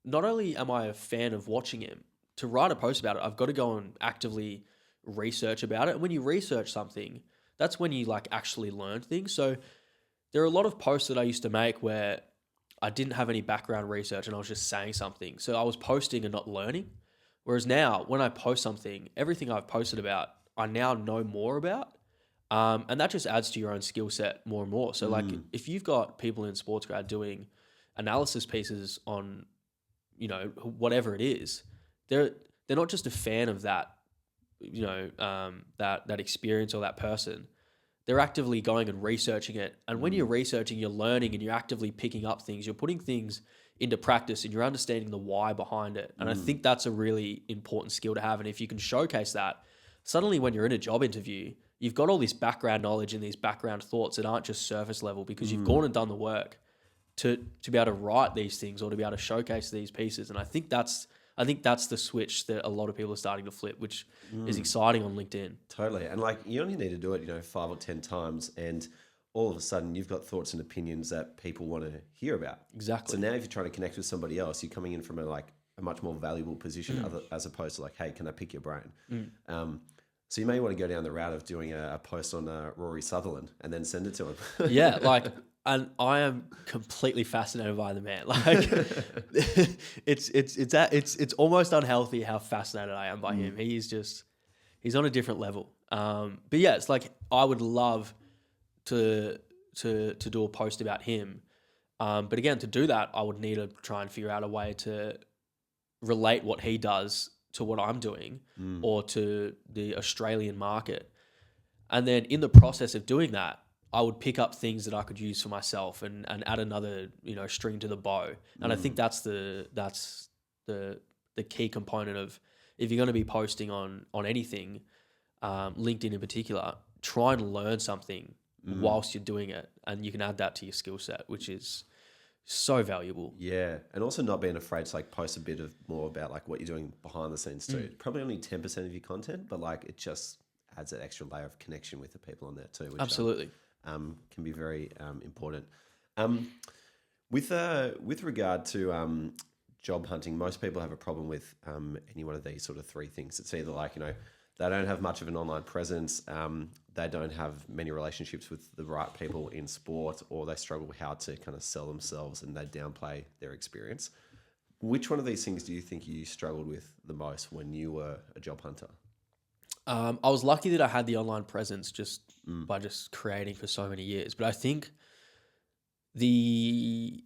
not only am I a fan of watching him, to write a post about it, I've got to go and actively research about it. And when you research something, that's when you like actually learn things. So there are a lot of posts that I used to make where I didn't have any background research and I was just saying something. So I was posting and not learning. Whereas now when I post something, everything I've posted about, I now know more about. And that just adds to your own skill set more and more. So like if you've got people in sports grad doing analysis pieces on, you know, whatever it is, they're not just a fan of that, you know, that experience or that person. They're actively going and researching it. And when you're researching, you're learning and you're actively picking up things. You're putting things into practice and you're understanding the why behind it. And I think that's a really important skill to have. And if you can showcase that, suddenly when you're in a job interview, you've got all this background knowledge and these background thoughts that aren't just surface level because you've gone and done the work to be able to write these things or to be able to showcase these pieces. And I think that's the switch that a lot of people are starting to flip, which is exciting on LinkedIn. Totally. And like you only need to do it, you know, 5 or 10 times and all of a sudden you've got thoughts and opinions that people want to hear about. Exactly. So now if you're trying to connect with somebody else, you're coming in from a much more valuable position as opposed to like, hey, can I pick your brain? So you may want to go down the route of doing a post on Rory Sutherland and then send it to him. Yeah, like, and I am completely fascinated by the man. Like, it's almost unhealthy how fascinated I am by him. He's on a different level. But yeah, it's like I would love to do a post about him. But again, to do that, I would need to try and figure out a way to relate what he does to what I'm doing or to the Australian market. And then in the process of doing that, I would pick up things that I could use for myself and add another, you know, string to the bow. And I think that's the key component of if you're going to be posting on anything, LinkedIn in particular, try and learn something whilst you're doing it. And you can add that to your skill set, which is so valuable. Yeah. And also not being afraid to like post a bit of more about like what you're doing behind the scenes too. Probably only 10% of your content, but like it just adds that extra layer of connection with the people on there too. Which, absolutely. Can be very important. With regard to job hunting, most people have a problem with any one of these sort of three things. It's either like, they don't have much of an online presence, they don't have many relationships with the right people in sport, or they struggle how to kind of sell themselves and they downplay their experience. Which one of these things do you think you struggled with the most when you were a job hunter? I was lucky that I had the online presence just by just creating for so many years. But I think the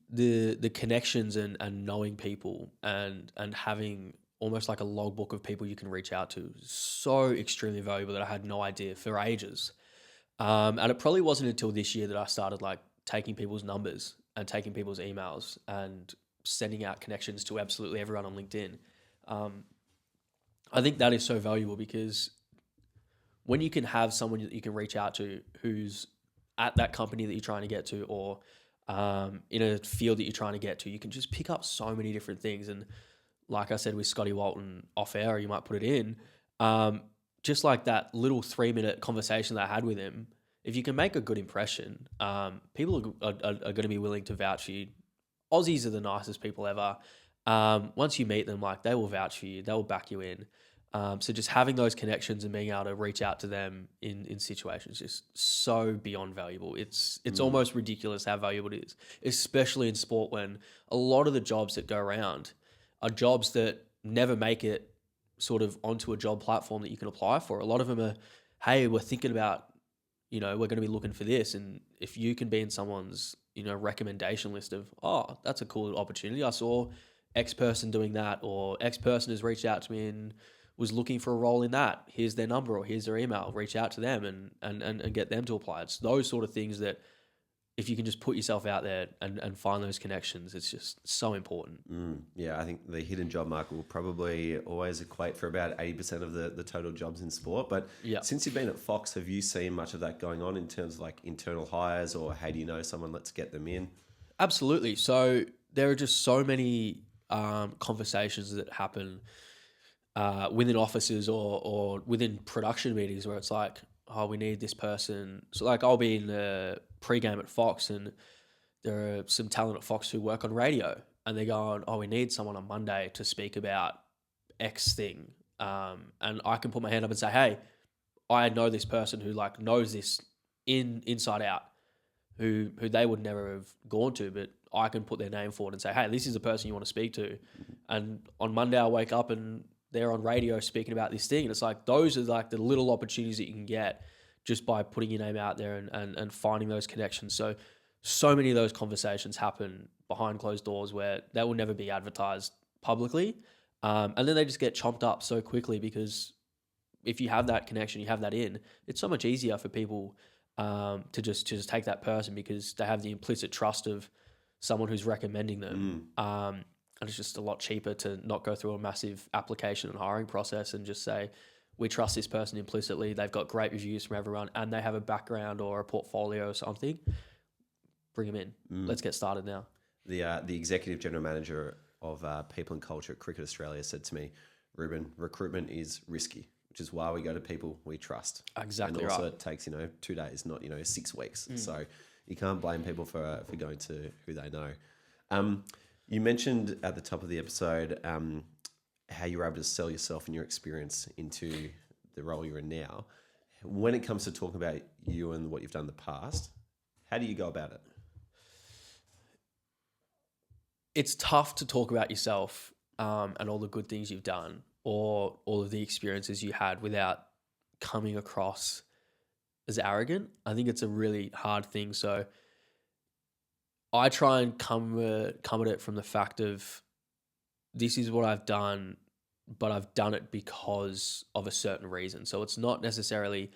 connections and knowing people and having almost like a logbook of people you can reach out to is so extremely valuable that I had no idea for ages. And it probably wasn't until this year that I started like taking people's numbers and taking people's emails and sending out connections to absolutely everyone on LinkedIn. I think that is so valuable because when you can have someone that you can reach out to who's at that company that you're trying to get to, or in a field that you're trying to get to, you can just pick up so many different things. And like I said with Scotty Walton off air, you might put it in, just like that little 3-minute conversation that I had with him, if you can make a good impression, people are going to be willing to vouch for you. Aussies are the nicest people ever. Once you meet them, like they will vouch for you, they will back you in. So just having those connections and being able to reach out to them in situations is just so beyond valuable. It's almost ridiculous how valuable it is, especially in sport when a lot of the jobs that go around are jobs that never make it sort of onto a job platform that you can apply for. A lot of them are, hey, we're thinking about, we're going to be looking for this. And if you can be in someone's, recommendation list of, oh, that's a cool opportunity. I saw X person doing that, or X person has reached out to me and was looking for a role in that. Here's their number or here's their email. Reach out to them and get them to apply. It's those sort of things that if you can just put yourself out there and find those connections, it's just so important. Yeah, I think the hidden job market will probably always equate for about 80% of the total jobs in sport. But since you've been at Fox, have you seen much of that going on in terms of like internal hires, or how do you know someone, let's get them in? Absolutely. So there are just so many conversations that happen within offices or within production meetings where it's like, oh, we need this person. So like I'll be in a pre-game at Fox and there are some talent at Fox who work on radio and they're going, oh, we need someone on Monday to speak about X thing. And I can put my hand up and say, hey, I know this person who like knows this inside out, who they would never have gone to, but I can put their name forward and say, hey, this is the person you want to speak to. And on Monday I'll wake up and they're on radio speaking about this thing. And it's like, those are like the little opportunities that you can get just by putting your name out there and finding those connections. So many of those conversations happen behind closed doors where they will never be advertised publicly. And then they just get chomped up so quickly because if you have that connection, you have that in, it's so much easier for people to just take that person because they have the implicit trust of someone who's recommending them. And it's just a lot cheaper to not go through a massive application and hiring process and just say, we trust this person implicitly. They've got great reviews from everyone and they have a background or a portfolio or something. Bring them in. Let's get started now. The executive general manager of People and Culture at Cricket Australia said to me, Ruben, recruitment is risky, which is why we go to people we trust. Exactly and also right. it takes, 2 days, not, 6 weeks. So you can't blame people for going to who they know. You mentioned at the top of the episode how you were able to sell yourself and your experience into the role you're in now. When it comes to talking about you and what you've done in the past, how do you go about it? It's tough to talk about yourself and all the good things you've done or all of the experiences you had without coming across as arrogant. I think it's a really hard thing. So I try and come at it from the fact of this is what I've done, but I've done it because of a certain reason. So it's not necessarily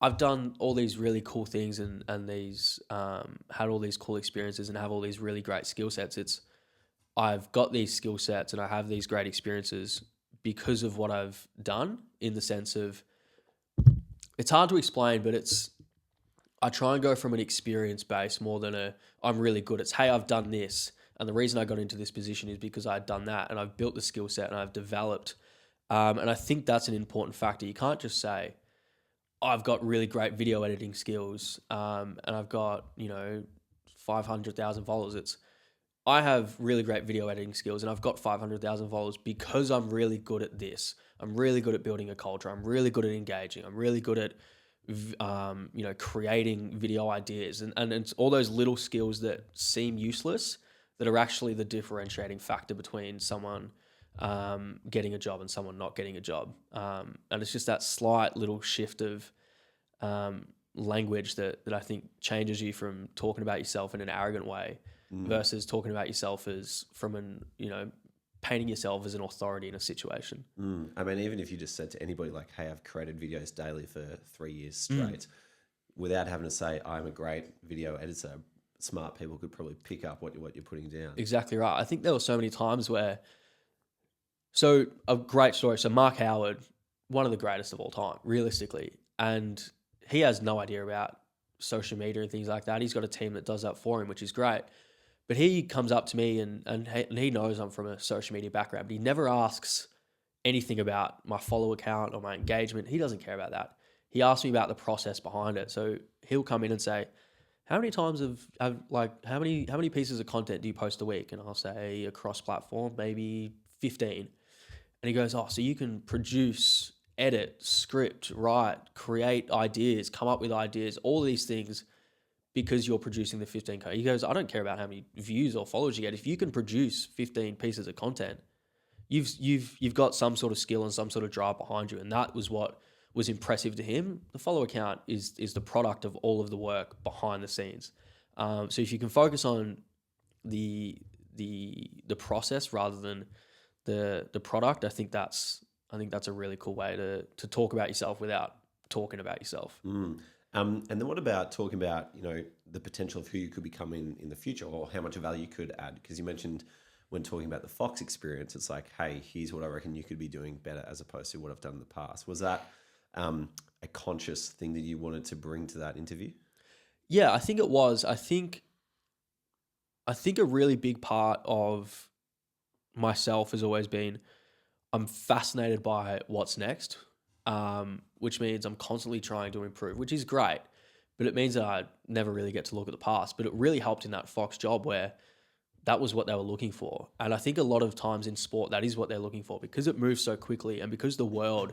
I've done all these really cool things and these had all these cool experiences and have all these really great skill sets. It's I've got these skill sets and I have these great experiences because of what I've done, in the sense of it's hard to explain, but I try and go from an experience base more than I'm really good. It's, hey, I've done this. And the reason I got into this position is because I had done that and I've built the skill set and I've developed. And I think that's an important factor. You can't just say, I've got really great video editing skills and I've got, 500,000 followers. It's, I have really great video editing skills and I've got 500,000 followers because I'm really good at this. I'm really good at building a culture. I'm really good at engaging. I'm really good at, creating video ideas and it's all those little skills that seem useless that are actually the differentiating factor between someone getting a job and someone not getting a job. And it's just that slight little shift of language that I think changes you from talking about yourself in an arrogant way versus talking about yourself as from painting yourself as an authority in a situation. I mean, even if you just said to anybody like, hey, I've created videos daily for 3 years straight, without having to say I'm a great video editor, smart people could probably pick up what you're putting down. Exactly right. I think there were so many times where, so a great story. So Mark Howard, one of the greatest of all time, realistically, and he has no idea about social media and things like that. He's got a team that does that for him, which is great. But he comes up to me and he knows I'm from a social media background, but he never asks anything about my follow account or my engagement. He doesn't care about that. He asks me about the process behind it. So he'll come in and say, how many times how many pieces of content do you post a week? And I'll say across platform, maybe 15. And he goes, oh, so you can produce, edit, script, write, create ideas, come up with ideas, all these things because you're producing the 15K. He goes, I don't care about how many views or followers you get. If you can produce 15 pieces of content, you've got some sort of skill and some sort of drive behind you. And that was what was impressive to him. The follow account is the product of all of the work behind the scenes. So if you can focus on the process rather than the product, I think that's a really cool way to talk about yourself without talking about yourself. And then what about talking about, the potential of who you could become in the future or how much value you could add? Because you mentioned when talking about the Fox experience, it's like, hey, here's what I reckon you could be doing better as opposed to what I've done in the past. Was that a conscious thing that you wanted to bring to that interview? Yeah, I think it was. I think a really big part of myself has always been I'm fascinated by what's next. Which means I'm constantly trying to improve, which is great, but it means that I never really get to look at the past. But it really helped in that Fox job where that was what they were looking for. And I think a lot of times in sport, that is what they're looking for because it moves so quickly and because the world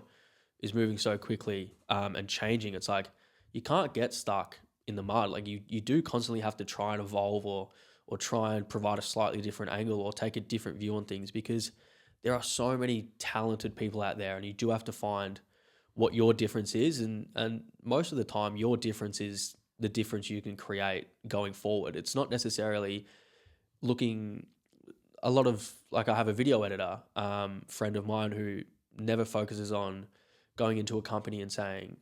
is moving so quickly and changing. It's like you can't get stuck in the mud. Like you do constantly have to try and evolve or try and provide a slightly different angle or take a different view on things because there are so many talented people out there and you do have to find what your difference is. And most of the time, your difference is the difference you can create going forward. It's not necessarily looking a lot of, like I have a video editor, friend of mine who never focuses on going into a company and saying,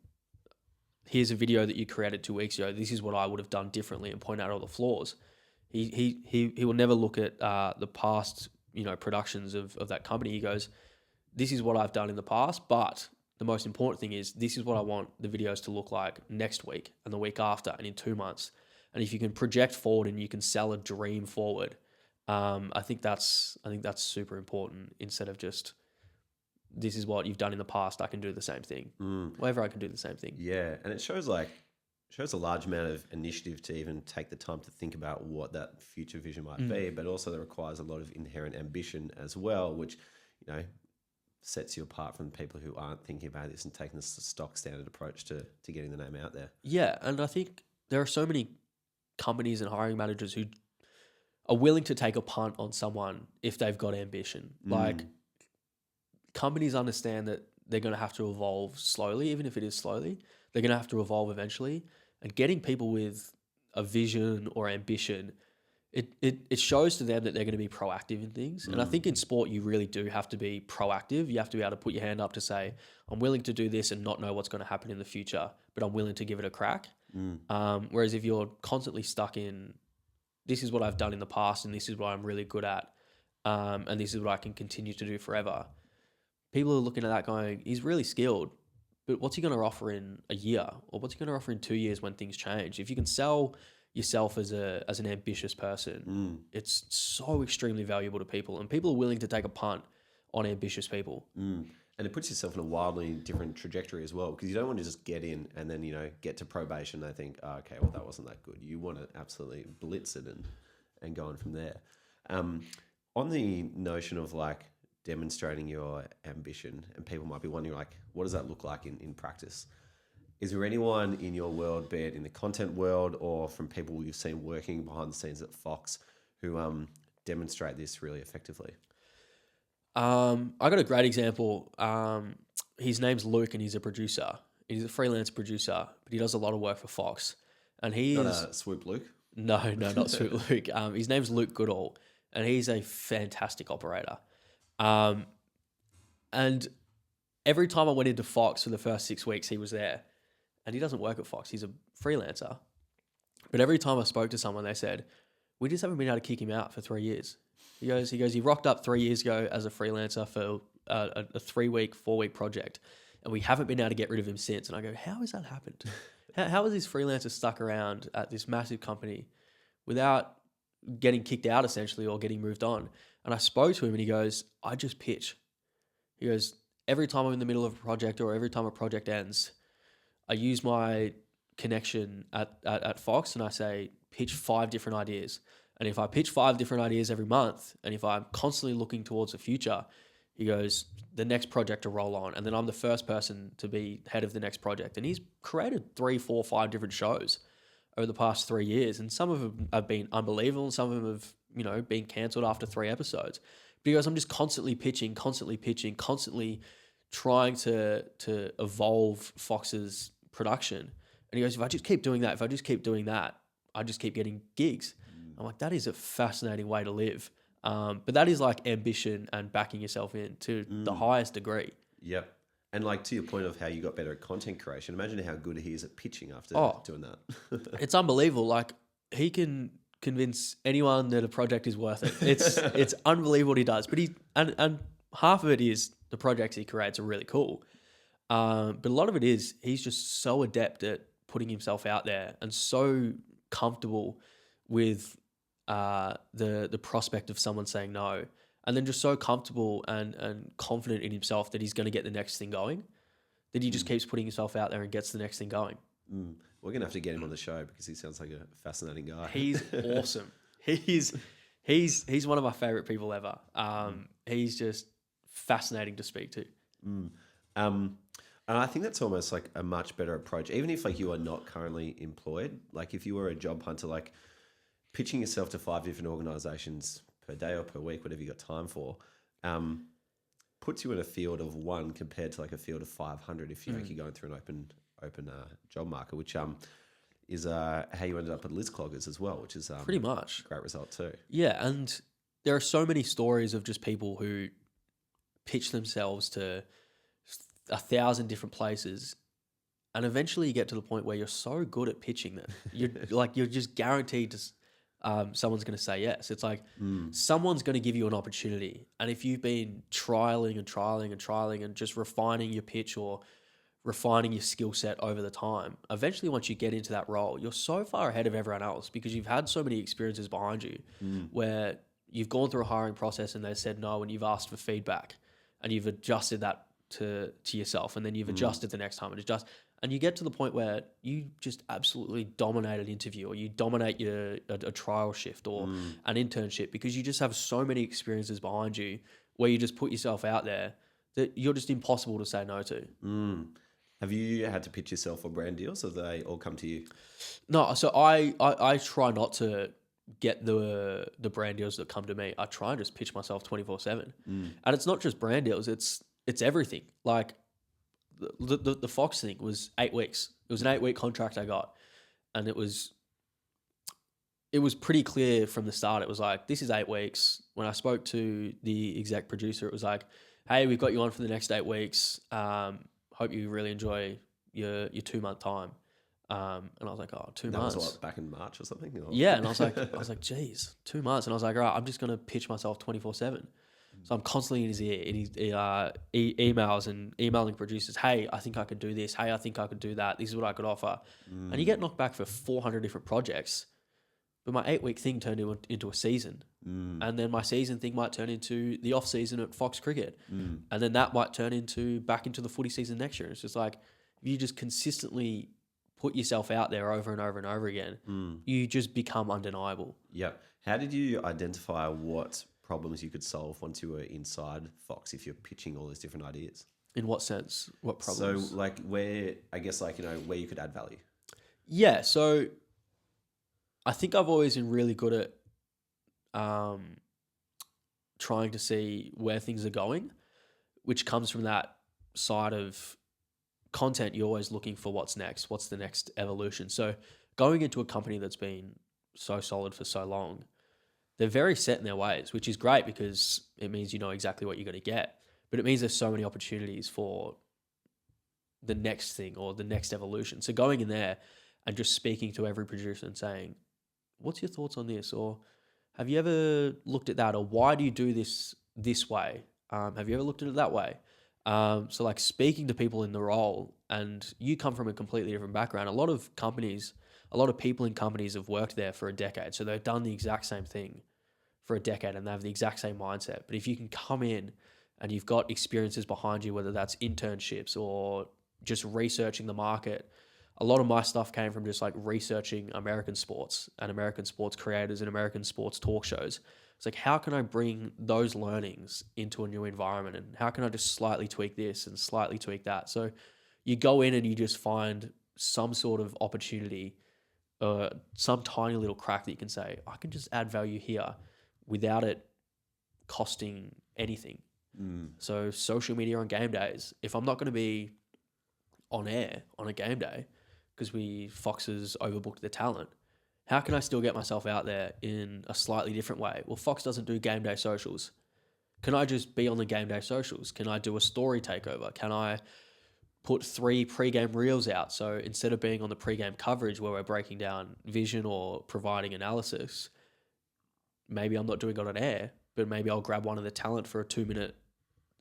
here's a video that you created 2 weeks ago. This is what I would have done differently and point out all the flaws. He will never look at the past, productions of that company. He goes, this is what I've done in the past, but the most important thing is this is what I want the videos to look like next week and the week after and in 2 months. And if you can project forward and you can sell a dream forward, I think that's super important instead of just this is what you've done in the past. I can do the same thing. Wherever I can do the same thing. Yeah, and it shows a large amount of initiative to even take the time to think about what that future vision might be, but also that requires a lot of inherent ambition as well, which sets you apart from people who aren't thinking about this and taking this stock standard approach to getting the name out there. Yeah, and I think there are so many companies and hiring managers who are willing to take a punt on someone if they've got ambition. Like companies understand that they're going to have to evolve slowly, even if it is slowly. They're going to have to evolve eventually. And getting people with a vision or ambition, it shows to them that they're going to be proactive in things. And I think in sport, you really do have to be proactive. You have to be able to put your hand up to say, I'm willing to do this and not know what's going to happen in the future, but I'm willing to give it a crack. Whereas if you're constantly stuck in, this is what I've done in the past and this is what I'm really good at, and this is what I can continue to do forever, people are looking at that going, he's really skilled, but what's he going to offer in a year? Or what's he going to offer in 2 years when things change? If you can sell yourself as an ambitious person, it's so extremely valuable to people, and people are willing to take a punt on ambitious people. And it puts yourself in a wildly different trajectory as well, because you don't want to just get in and then, get to probation and think, oh, okay, well, that wasn't that good. You want to absolutely blitz it and go on from there. On the notion of like demonstrating your ambition, and people might be wondering like, what does that look like in practice? Is there anyone in your world, be it in the content world or from people you've seen working behind the scenes at Fox, who demonstrate this really effectively? I got a great example. His name's Luke, and he's a producer. He's a freelance producer, but he does a lot of work for Fox. And he Not is a Swoop Luke? no, not Sweet Luke. His name's Luke Goodall, and he's a fantastic operator. And every time I went into Fox for the first 6 weeks, he was there. And he doesn't work at Fox. He's a freelancer. But every time I spoke to someone, they said, we just haven't been able to kick him out for 3 years. He goes, he rocked up 3 years ago as a freelancer for a 3-week, 4-week project. And we haven't been able to get rid of him since. And I go, how has that happened? How has this freelancer stuck around at this massive company without getting kicked out essentially or getting moved on? And I spoke to him and he goes, I just pitch. He goes, every time I'm in the middle of a project or every time a project ends, I use my connection at Fox and I say, pitch 5 different ideas. And if I pitch 5 different ideas every month, and if I'm constantly looking towards the future, he goes, the next project to roll on. And then I'm the first person to be head of the next project. And he's created 3, 4, 5 different shows over the past 3 years. And some of them have been unbelievable. And some of them have, been cancelled after 3 episodes. But he goes, I'm just constantly pitching, constantly trying to evolve Fox's production. And he goes, if I just keep doing that, I just keep getting gigs. I'm like, that is a fascinating way to live. But that is like ambition and backing yourself in to the highest degree. Yep. And like to your point of how you got better at content creation, imagine how good he is at pitching after doing that. It's unbelievable. Like he can convince anyone that a project is worth it. It's unbelievable what he does. But and half of it is the projects he creates are really cool. But a lot of it is he's just so adept at putting himself out there and so comfortable with the prospect of someone saying no, and then just so comfortable and confident in himself that he's going to get the next thing going, that he just keeps putting himself out there and gets the next thing going. We're going to have to get him on the show because he sounds like a fascinating guy. He's awesome. He's one of my favorite people ever. He's just fascinating to speak to. And I think that's almost like a much better approach, even if like you are not currently employed. Like if you were a job hunter, like pitching yourself to 5 different organizations per day or per week, whatever you got time for, puts you in a field of 1 compared to like a field of 500 if you're going through an open job market, which is how you ended up at Liz Cloggers as well, which is pretty much a great result too. Yeah, and there are so many stories of just people who pitch themselves to 1,000 different places, and eventually you get to the point where you're so good at pitching that you're just guaranteed to someone's going to say yes. It's like someone's going to give you an opportunity, and if you've been trialing and just refining your pitch or refining your skill set over the time, eventually once you get into that role, you're so far ahead of everyone else because you've had so many experiences behind you where you've gone through a hiring process and they said no and you've asked for feedback and you've adjusted that to yourself, and then you've adjusted the next time and you get to the point where you just absolutely dominate an interview or you dominate a trial shift or an internship because you just have so many experiences behind you where you just put yourself out there that you're just impossible to say no to. Have you had to pitch yourself for brand deals, or do they all come to you? No, so I try not to get the brand deals that come to me. I try and just pitch myself 24/7. And it's not just brand deals, it's everything. Like the Fox thing was 8 weeks. It was an 8-week contract I got, and it was pretty clear from the start. It was like, this is 8 weeks. When I spoke to the exec producer, it was like, hey, we've got you on for the next 8 weeks. Hope you really enjoy your 2-month time. And I was like, 2 months. That was back in March or something? Or? Yeah, and I was like, geez, 2 months. And I was like, all right, I'm just going to pitch myself 24/7. So I'm constantly in his ear, in his emails and emailing producers, hey, I think I could do this. Hey, I think I could do that. This is what I could offer. And you get knocked back for 400 different projects. But my 8-week thing turned into a season. And then my season thing might turn into the off season at Fox Cricket. And then that might turn back into the footy season next year. It's just like, if you just consistently put yourself out there over and over and over again, you just become undeniable. Yeah. How did you identify what problems you could solve once you were inside Fox if you're pitching all these different ideas? In what sense? What problems? So like where, I guess like, where you could add value. Yeah, so I think I've always been really good at trying to see where things are going, which comes from that side of content. You're always looking for what's next, what's the next evolution. So going into a company that's been so solid for so long, they're very set in their ways, which is great because it means you know exactly what you're going to get. But it means there's so many opportunities for the next thing or the next evolution. So going in there and just speaking to every producer and saying, what's your thoughts on this? Or have you ever looked at that? Or why do you do this way? Have you ever looked at it that way? So like speaking to people in the role, and you come from a completely different background. A lot of people in companies have worked there for a decade. So they've done the exact same thing for a decade and they have the exact same mindset. But if you can come in and you've got experiences behind you, whether that's internships or just researching the market. A lot of my stuff came from just like researching American sports and American sports creators and American sports talk shows. It's like, how can I bring those learnings into a new environment? And how can I just slightly tweak this and slightly tweak that? So you go in and you just find some sort of opportunity, some tiny little crack that you can say, I can just add value here without it costing anything. So social media on game days, if I'm not going to be on air on a game day because Fox has overbooked the talent, how can I still get myself out there in a slightly different way? Well, Fox doesn't do game day socials. Can I just be on the game day socials? Can I do a story takeover? Can I put 3 pre-game reels out? So instead of being on the pre-game coverage where we're breaking down vision or providing analysis, maybe I'm not doing it on air, but maybe I'll grab one of the talent for a 2-minute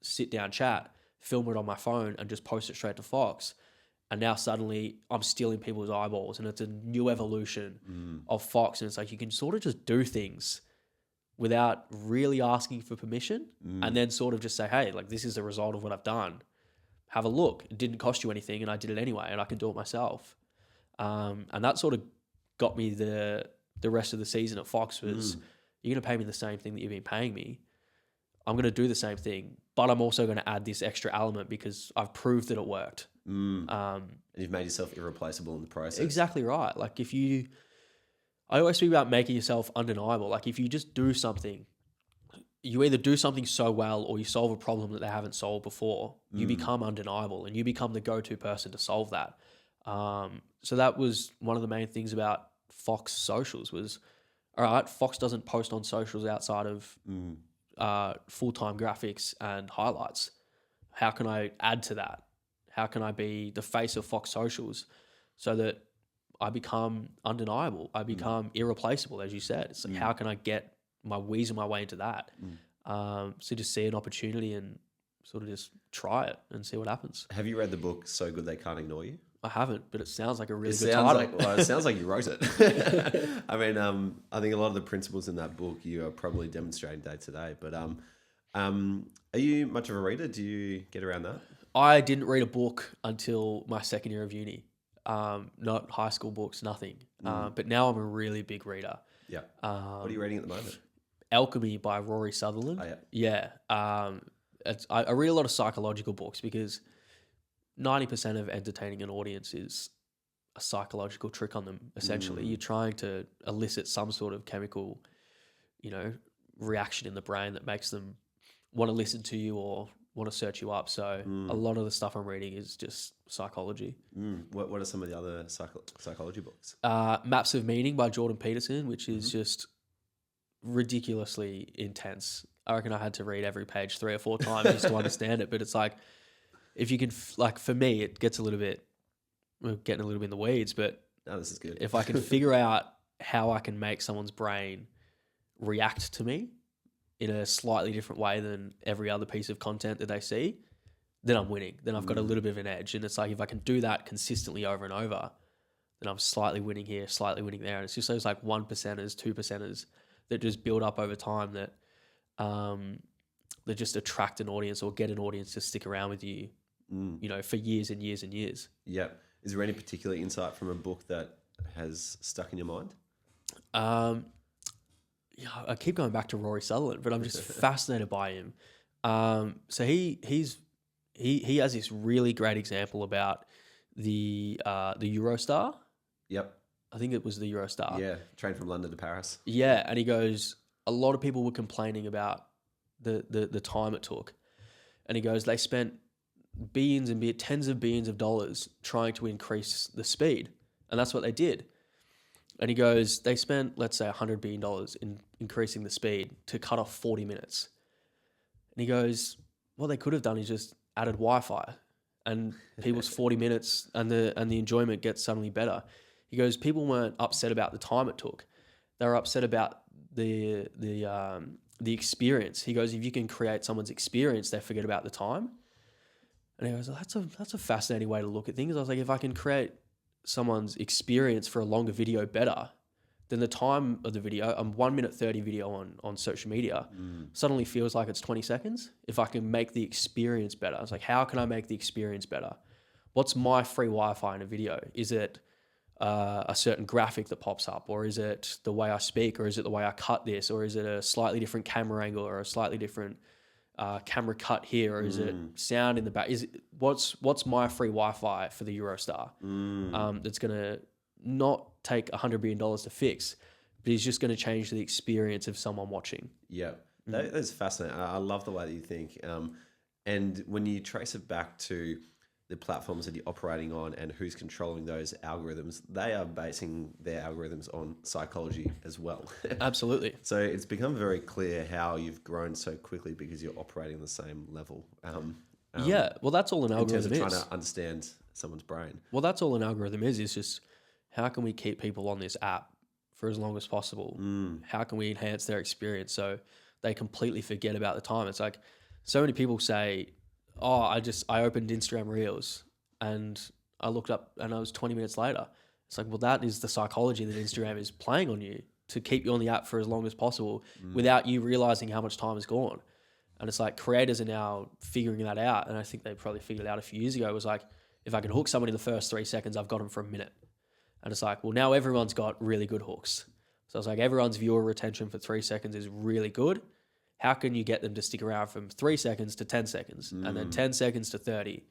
sit-down chat, film it on my phone and just post it straight to Fox. And now suddenly I'm stealing people's eyeballs and it's a new evolution of Fox. And it's like you can sort of just do things without really asking for permission and then sort of just say, hey, like this is the result of what I've done. Have a look. It didn't cost you anything and I did it anyway and I can do it myself. And that sort of got me the rest of the season at Fox was you're going to pay me the same thing that you've been paying me. I'm going to do the same thing, but I'm also going to add this extra element because I've proved that it worked. And you've made yourself irreplaceable in the process. Exactly right. Like I always speak about making yourself undeniable. Like if you just do something, you either do something so well or you solve a problem that they haven't solved before, you become undeniable and you become the go-to person to solve that. So that was one of the main things about Fox socials was, all right, Fox doesn't post on socials outside of full-time graphics and highlights. How can I add to that? How can I be the face of Fox socials so that I become undeniable? I become irreplaceable, as you said. It's like, how can I weasel my way into that? So just see an opportunity and sort of just try it and see what happens. Have you read the book So Good They Can't Ignore You? I haven't, but it sounds like a really good title. It sounds like you wrote it. I mean, I think a lot of the principles in that book you are probably demonstrating day to day. But are you much of a reader? Do you get around that? I didn't read a book until my second year of uni. Not high school books, nothing. But now I'm a really big reader. Yeah. What are you reading at the moment? Alchemy by Rory Sutherland. Oh, yeah. I read a lot of psychological books because 90% of entertaining an audience is a psychological trick on them. Essentially, you're trying to elicit some sort of chemical, reaction in the brain that makes them want to listen to you or want to search you up. So a lot of the stuff I'm reading is just psychology. What are some of the other psychology books? Maps of Meaning by Jordan Peterson, which is just ridiculously intense. I reckon I had to read every page 3 or 4 times just to understand it. But it's like, if you can, for me, it gets we're getting a little bit in the weeds, but no, this is good. If I can figure out how I can make someone's brain react to me in a slightly different way than every other piece of content that they see, then I'm winning. Then I've got a little bit of an edge. And it's like, if I can do that consistently over and over, then I'm slightly winning here, slightly winning there. And it's just those like 1%ers, 2%ers that just build up over time that just attract an audience or get an audience to stick around with you, for years and years and years. Yeah. Is there any particular insight from a book that has stuck in your mind? yeah, I keep going back to Rory Sutherland, but I'm just fascinated by him. So he has this really great example about the Eurostar. Yep. I think it was the Eurostar. Yeah. Train from London to Paris. Yeah, and he goes, a lot of people were complaining about the time it took, and he goes, they spent billions and tens of billions of dollars trying to increase the speed, and that's what they did. And he goes, they spent, let's say, $100 billion in increasing the speed to cut off 40 minutes. And he goes, what they could have done is just added Wi-Fi, and people's 40 minutes and the enjoyment gets suddenly better. He goes, people weren't upset about the time it took. They were upset about the experience. He goes, if you can create someone's experience, they forget about the time. And he goes, that's a fascinating way to look at things. I was like, if I can create someone's experience for a longer video better, then the time of the video, a 1 minute 30 video on social media suddenly feels like it's 20 seconds. If I can make the experience better, I was like, how can I make the experience better? What's my free Wi-Fi in a video? Is it a certain graphic that pops up, or is it the way I speak, or is it the way I cut this, or is it a slightly different camera angle, or a slightly different camera cut here, or is it sound in the back? Is it, what's my free Wi-Fi for the Eurostar that's going to not take $100 billion to fix, but is just going to change the experience of someone watching? Yeah, that's fascinating. I love the way that you think. And when you trace it back to the platforms that you're operating on and who's controlling those algorithms, they are basing their algorithms on psychology as well. Absolutely. So it's become very clear how you've grown so quickly because you're operating on the same level. Yeah, well, that's all an in terms algorithm of is. trying to understand someone's brain. Well, that's all an algorithm is just how can we keep people on this app for as long as possible? How can we enhance their experience so they completely forget about the time? It's like so many people say, oh, I opened Instagram Reels and I looked up and I was 20 minutes later. It's like, well, that is the psychology that Instagram is playing on you to keep you on the app for as long as possible without you realizing how much time has gone. And it's like creators are now figuring that out. And I think they probably figured it out a few years ago. It was like, if I can hook someone in the first 3 seconds, I've got them for a minute. And it's like, well, now everyone's got really good hooks. So it's like everyone's viewer retention for 3 seconds is really good. How can you get them to stick around from 3 seconds to 10 seconds and then 10 seconds to 30?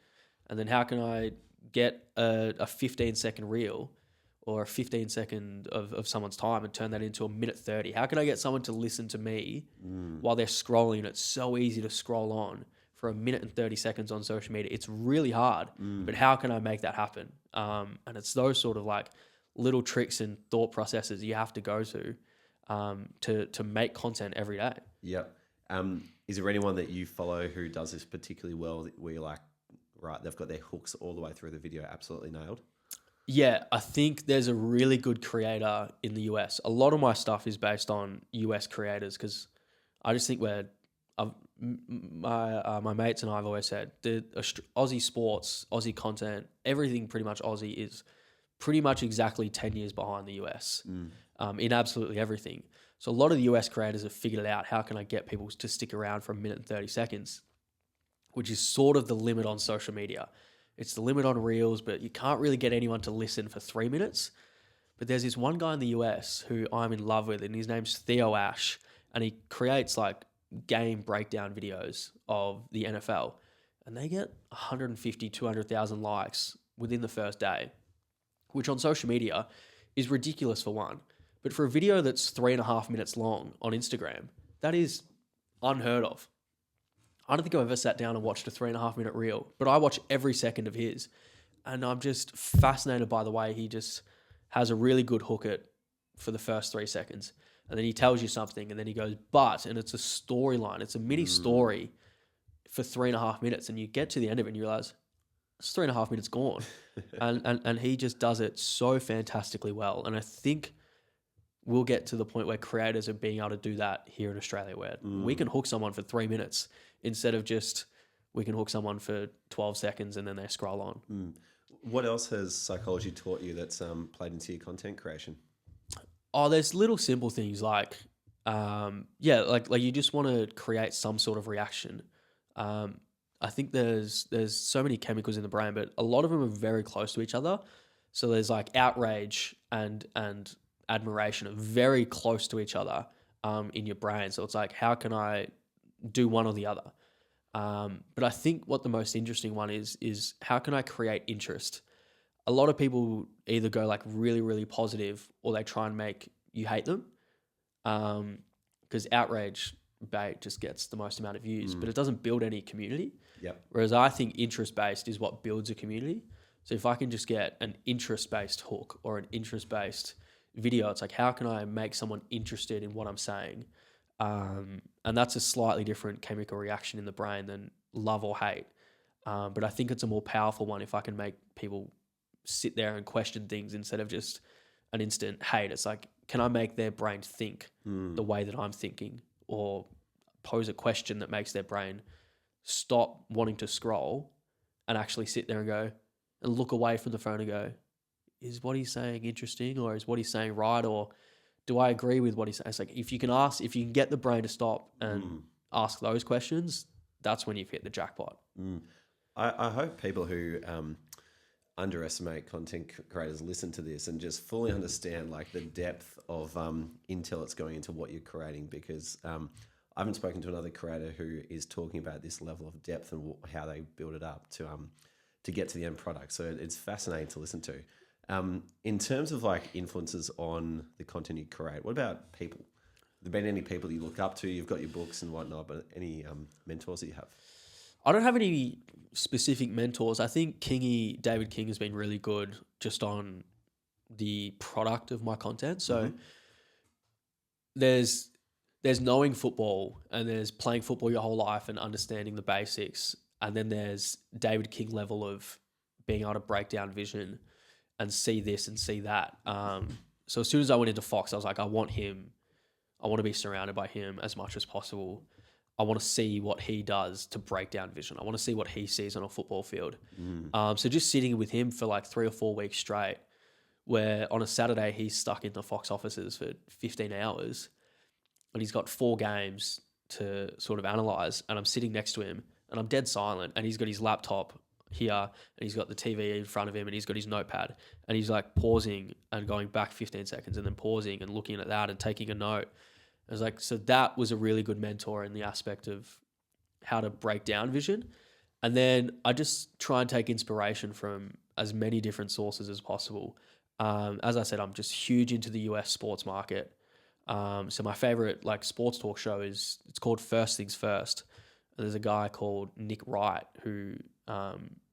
And then how can I get a 15-second reel or a 15-second of someone's time and turn that into a minute 30? How can I get someone to listen to me while they're scrolling? It's so easy to scroll on for a minute and 30 seconds on social media. It's really hard, but how can I make that happen? And it's those sort of like little tricks and thought processes you have to go to make content every day. Yep. Is there anyone that you follow who does this particularly well where you're like, right, they've got their hooks all the way through the video absolutely nailed? Yeah, I think there's a really good creator in the US. A lot of my stuff is based on US creators because I just think my mates and I have always said the Aussie sports, Aussie content, everything pretty much Aussie is pretty much exactly 10 years behind the US in absolutely everything. So a lot of the US creators have figured out how can I get people to stick around for a minute and 30 seconds, which is sort of the limit on social media. It's the limit on Reels, but you can't really get anyone to listen for 3 minutes. But there's this one guy in the US who I'm in love with, and his name's Theo Ash, and he creates like game breakdown videos of the NFL, and they get 150, 200,000 likes within the first day, which on social media is ridiculous for one. But for a video that's 3.5 minutes long on Instagram, that is unheard of. I don't think I've ever sat down and watched a 3.5 minute reel, but I watch every second of his. And I'm just fascinated by the way he just has a really good hook for the first 3 seconds. And then he tells you something and then he goes, and it's a storyline. It's a mini story for 3.5 minutes. And you get to the end of it and you realize it's 3.5 minutes gone. and he just does it so fantastically well. And I think we'll get to the point where creators are being able to do that here in Australia, where we can hook someone for 3 minutes instead of just we can hook someone for 12 seconds and then they scroll on. What else has psychology taught you that's played into your content creation? Oh, there's little simple things like, like you just want to create some sort of reaction. I think there's so many chemicals in the brain, but a lot of them are very close to each other. So there's like outrage and admiration are very close to each other, in your brain. So it's like, how can I do one or the other? But I think what the most interesting one is how can I create interest? A lot of people either go like really, really positive, or they try and make you hate them. Because outrage bait just gets the most amount of views, but it doesn't build any community. Yep. Whereas I think interest-based is what builds a community. So if I can just get an interest-based hook or an interest-based video, it's like, how can I make someone interested in what I'm saying? And that's a slightly different chemical reaction in the brain than love or hate. But I think it's a more powerful one if I can make people sit there and question things instead of just an instant hate. It's like, can I make their brain think the way that I'm thinking, or pose a question that makes their brain stop wanting to scroll and actually sit there and go and look away from the phone and go, is what he's saying interesting, or is what he's saying right, or do I agree with what he's saying? It's like, if you can get the brain to stop and ask those questions, that's when you've hit the jackpot. I hope people who underestimate content creators listen to this and just fully understand like the depth of intel that's going into what you're creating, because I haven't spoken to another creator who is talking about this level of depth and how they build it up to get to the end product. So it's fascinating to listen to. In terms of like influences on the content you create, what about people? Have there been any people that you look up to? You've got your books and whatnot, but any mentors that you have? I don't have any specific mentors. I think David King has been really good just on the product of my content. So there's knowing football, and there's playing football your whole life and understanding the basics. And then there's David King level of being able to break down vision and see this and see that. So as soon as I went into Fox, I was like, I want to be surrounded by him as much as possible. I want to see what he does to break down vision. I want to see what he sees on a football field. So just sitting with him for like 3 or 4 weeks straight, where on a Saturday he's stuck in the Fox offices for 15 hours and he's got 4 games to sort of analyze, and I'm sitting next to him and I'm dead silent, and he's got his laptop here and he's got the TV in front of him and he's got his notepad, and he's like pausing and going back 15 seconds and then pausing and looking at that and taking a note. I was like, so that was a really good mentor in the aspect of how to break down vision. And then I just try and take inspiration from as many different sources as possible. As I said, I'm just huge into the US sports market. So my favorite like sports talk show it's called First Things First. And there's a guy called Nick Wright who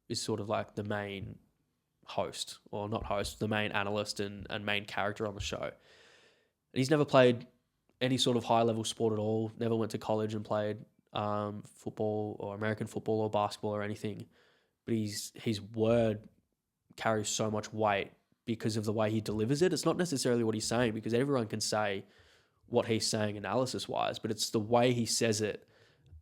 is sort of like the main host, or not host, the main analyst and main character on the show. And he's never played any sort of high-level sport at all, never went to college and played football or American football or basketball or anything. But his word carries so much weight because of the way he delivers it. It's not necessarily what he's saying, because everyone can say what he's saying analysis-wise, but it's the way he says it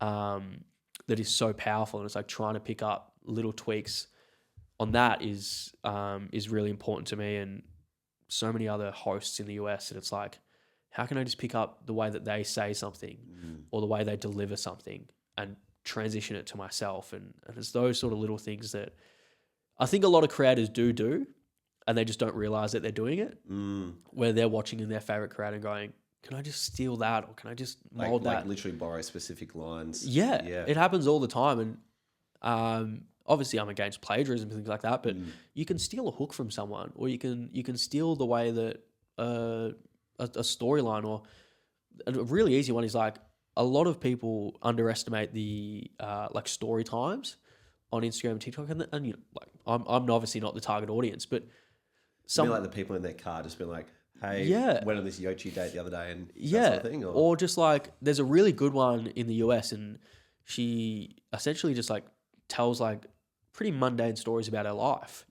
that is so powerful. And it's like trying to pick up little tweaks on that is really important to me, and so many other hosts in the US. And it's like, how can I just pick up the way that they say something or the way they deliver something and transition it to myself? And it's those sort of little things that I think a lot of creators do, and they just don't realize that they're doing it, where they're watching in their favorite creator and going, can I just steal that, or can I just mold that? Like literally borrow specific lines. Yeah, it happens all the time. And obviously I'm against plagiarism and things like that, but you can steal a hook from someone, or you can steal the way that a storyline, or a really easy one is like, a lot of people underestimate the like story times on Instagram and TikTok, and you know, like I'm obviously not the target audience, but some like the people in their car just been like, hey, went on this Yochi date the other day, and that sort of thing, or just like there's a really good one in the US, and she essentially just like tells like pretty mundane stories about her life.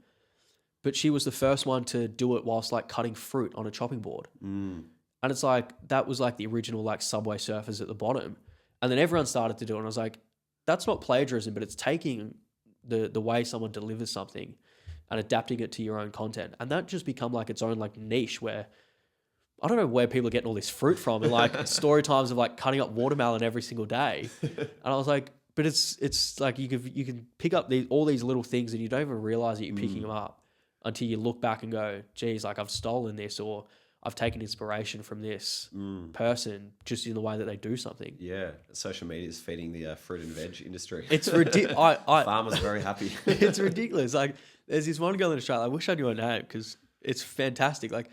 But she was the first one to do it whilst like cutting fruit on a chopping board. And it's like, that was like the original like Subway Surfers at the bottom. And then everyone started to do it. And I was like, that's not plagiarism, but it's taking the way someone delivers something and adapting it to your own content. And that just become like its own like niche, where I don't know where people are getting all this fruit from, and like story times of like cutting up watermelon every single day. And I was like, but it's like you can pick up all these little things and you don't even realize that you're picking them up until you look back and go, geez, like I've stolen this, or I've taken inspiration from this person just in the way that they do something. Yeah, social media is feeding the fruit and veg industry. It's ridiculous. Farmers are very happy. It's ridiculous. Like, there's this one girl in Australia. I wish I knew her name because it's fantastic. Like,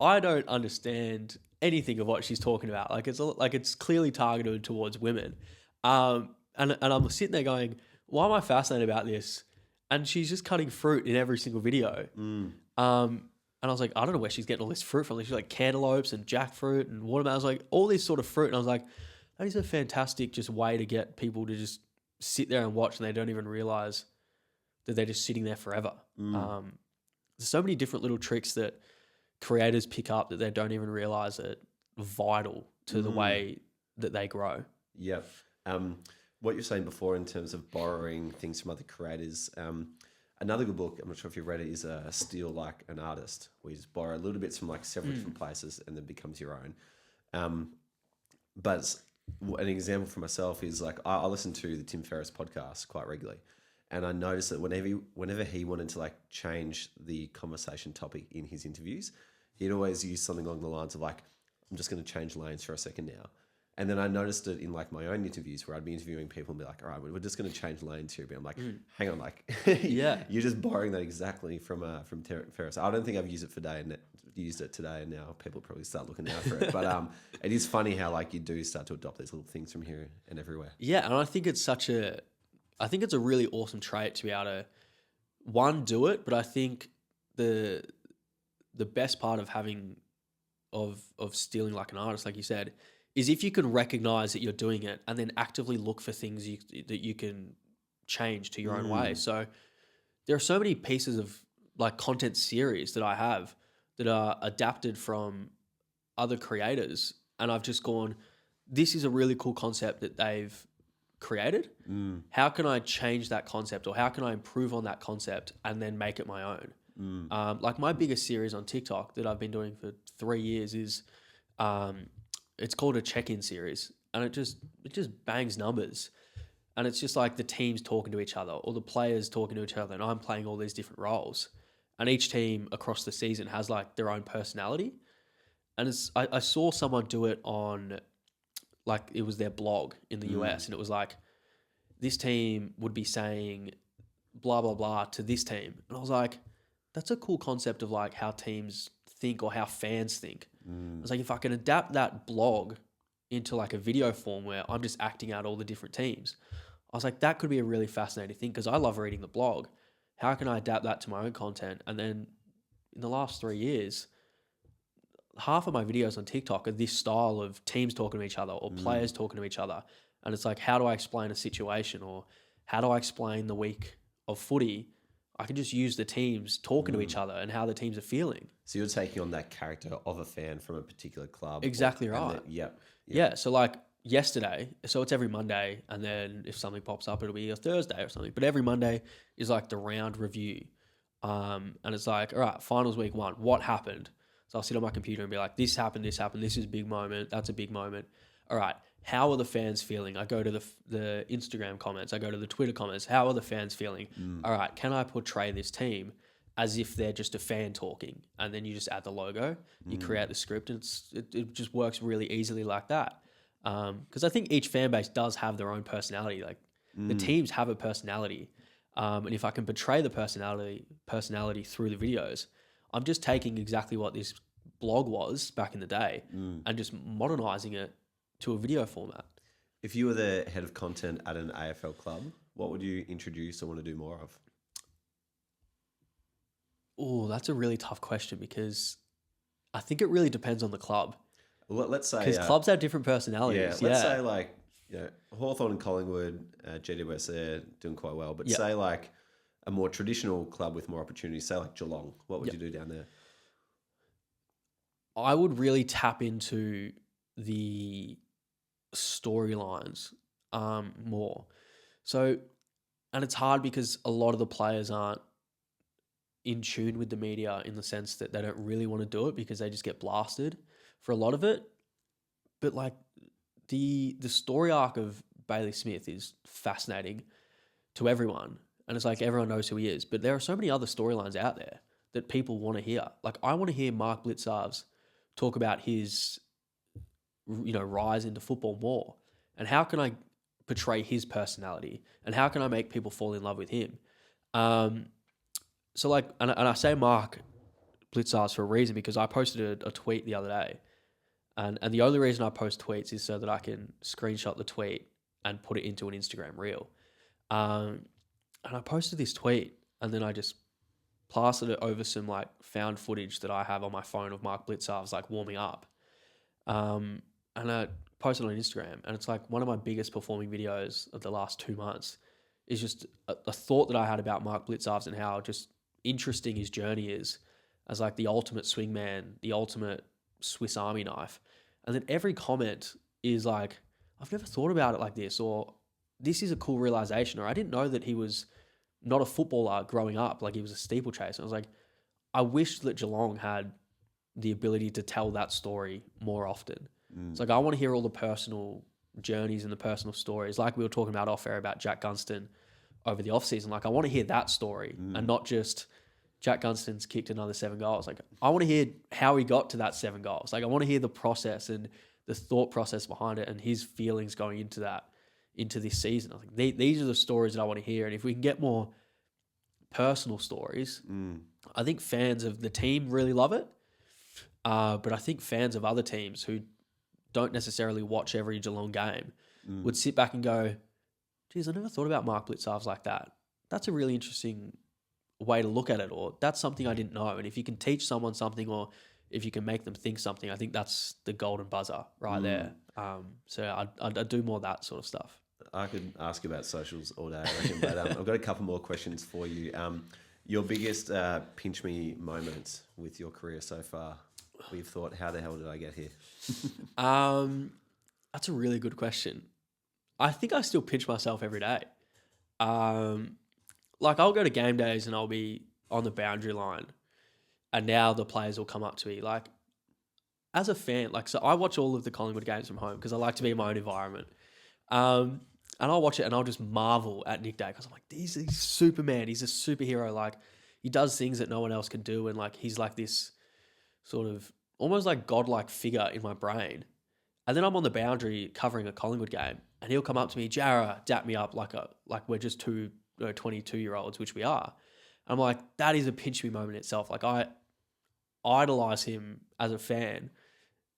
I don't understand anything of what she's talking about. Like, it's clearly targeted towards women. And I'm sitting there going, why am I fascinated about this? And she's just cutting fruit in every single video. And I was like, I don't know where she's getting all this fruit from. She's like cantaloupes and jackfruit and watermelon. I was like, all this sort of fruit. And I was like, that is a fantastic just way to get people to just sit there and watch, and they don't even realize that they're just sitting there forever. There's so many different little tricks that creators pick up that they don't even realize are vital to the way that they grow. Yep. What you're saying before in terms of borrowing things from other creators, another good book, I'm not sure if you've read it, is Steal Like an Artist, where you just borrow little bits from like several different places and then becomes your own. But an example for myself is like I listen to the Tim Ferriss podcast quite regularly, and I noticed that whenever he wanted to like change the conversation topic in his interviews, he'd always use something along the lines of like, I'm just going to change lanes for a second now. And then I noticed it in like my own interviews where I'd be interviewing people and be like, all right, we're just going to change lanes here. But I'm like, hang on, like, Yeah. you're just borrowing that exactly from Ferriss. I don't think I've used it today, and now people probably start looking out for it. But it is funny how like you do start to adopt these little things from here and everywhere. Yeah, and I think it's a really awesome trait to be able to, one, do it, but I think the best part of stealing like an artist, like you said, is if you can recognize that you're doing it and then actively look for things that you can change to your own way. So there are so many pieces of like content series that I have that are adapted from other creators, and I've just gone, this is a really cool concept that they've created. How can I change that concept, or how can I improve on that concept and then make it my own? Like my biggest series on TikTok that I've been doing for 3 years is it's called a check-in series, and it just bangs numbers. And it's just like the teams talking to each other, or the players talking to each other, and I'm playing all these different roles. And each team across the season has like their own personality. And I saw someone do it on, like, it was their blog in the US, and it was like, this team would be saying blah, blah, blah to this team. And I was like, that's a cool concept of like how teams think or how fans think. I was like, if I can adapt that blog into like a video form where I'm just acting out all the different teams, I was like, that could be a really fascinating thing, because I love reading the blog. How can I adapt that to my own content? And then in the last 3 years, half of my videos on TikTok are this style of teams talking to each other or players talking to each other. And it's like, how do I explain a situation, or how do I explain the week of footy? I can just use the teams talking to each other and how the teams are feeling. So you're taking on that character of a fan from a particular club. Exactly right. Yeah. So like yesterday, so it's every Monday, and then if something pops up, it'll be a Thursday or something. But every Monday is like the round review. And it's like, all right, finals week 1, what happened? So I'll sit on my computer and be like, this happened, this is a big moment, that's a big moment. All right, how are the fans feeling? I go to the Instagram comments, I go to the Twitter comments. How are the fans feeling? All right, can I portray this team as if they're just a fan talking? And then you just add the logo, you create the script, and it just works really easily like that. Because I think each fan base does have their own personality. Like the teams have a personality. And if I can portray the personality through the videos, I'm just taking exactly what this blog was back in the day and just modernizing it to a video format. If you were the head of content at an AFL club, what would you introduce or want to do more of? Oh, that's a really tough question, because I think it really depends on the club. Well, let's say... Because clubs have different personalities. Yeah, let's say like, Hawthorn and Collingwood, GWS, they're doing quite well. But say like a more traditional club with more opportunities, say like Geelong, what would you do down there? I would really tap into the storylines more. So, and it's hard because a lot of the players aren't in tune with the media, in the sense that they don't really want to do it because they just get blasted for a lot of it. But like the story arc of Bailey Smith is fascinating to everyone, and it's like everyone knows who he is, but there are so many other storylines out there that people want to hear. Like I want to hear Mark Blitzarv's talk about his, rise into football more? And how can I portray his personality? And how can I make people fall in love with him? So like, and I say Mark Blitzars for a reason, because I posted a tweet the other day. And the only reason I post tweets is so that I can screenshot the tweet and put it into an Instagram reel. And I posted this tweet, and then I just plastered it over some like found footage that I have on my phone of Mark Blitzars like warming up. And I posted it on Instagram, and it's like one of my biggest performing videos of the last 2 months is just a thought that I had about Mark Blitzars and how just interesting his journey is as like the ultimate swingman, the ultimate Swiss Army knife. And then every comment is like, I've never thought about it like this, or this is a cool realization, or I didn't know that he was not a footballer growing up, like he was a steeplechaser. I was like, I wish that Geelong had the ability to tell that story more often. It's like, I want to hear all the personal journeys and the personal stories, like we were talking about off air about Jack Gunston over the off season. Like, I want to hear that story and not just Jack Gunston's kicked another 7 goals. Like, I want to hear how he got to that 7 goals. Like, I want to hear the process and the thought process behind it and his feelings going into this season. I think these are the stories that I want to hear. And if we can get more personal stories, I think fans of the team really love it. But I think fans of other teams who don't necessarily watch every Geelong game would sit back and go, geez, I never thought about Mark Blitzars like that. That's a really interesting way to look at it, or that's something I didn't know. And if you can teach someone something, or if you can make them think something, I think that's the golden buzzer right there. So I'd do more of that sort of stuff. I could ask about socials all day, I reckon, but I've got a couple more questions for you. Your biggest pinch me moments with your career so far? We've thought, how the hell did I get here? That's a really good question. I think I still pinch myself every day. Like, I'll go to game days and I'll be on the boundary line, and now the players will come up to me. Like, as a fan, like, so I watch all of the Collingwood games from home because I like to be in my own environment. And I'll watch it and I'll just marvel at Nick Day, because I'm like, he's Superman. He's a superhero. Like, he does things that no one else can do. And like, he's like this sort of almost like godlike figure in my brain. And then I'm on the boundary covering a Collingwood game, and he'll come up to me, Jarra, dap me up like we're just two 22-year-olds, which we are. And I'm like, that is a pinch me moment itself. Like, I idolize him as a fan,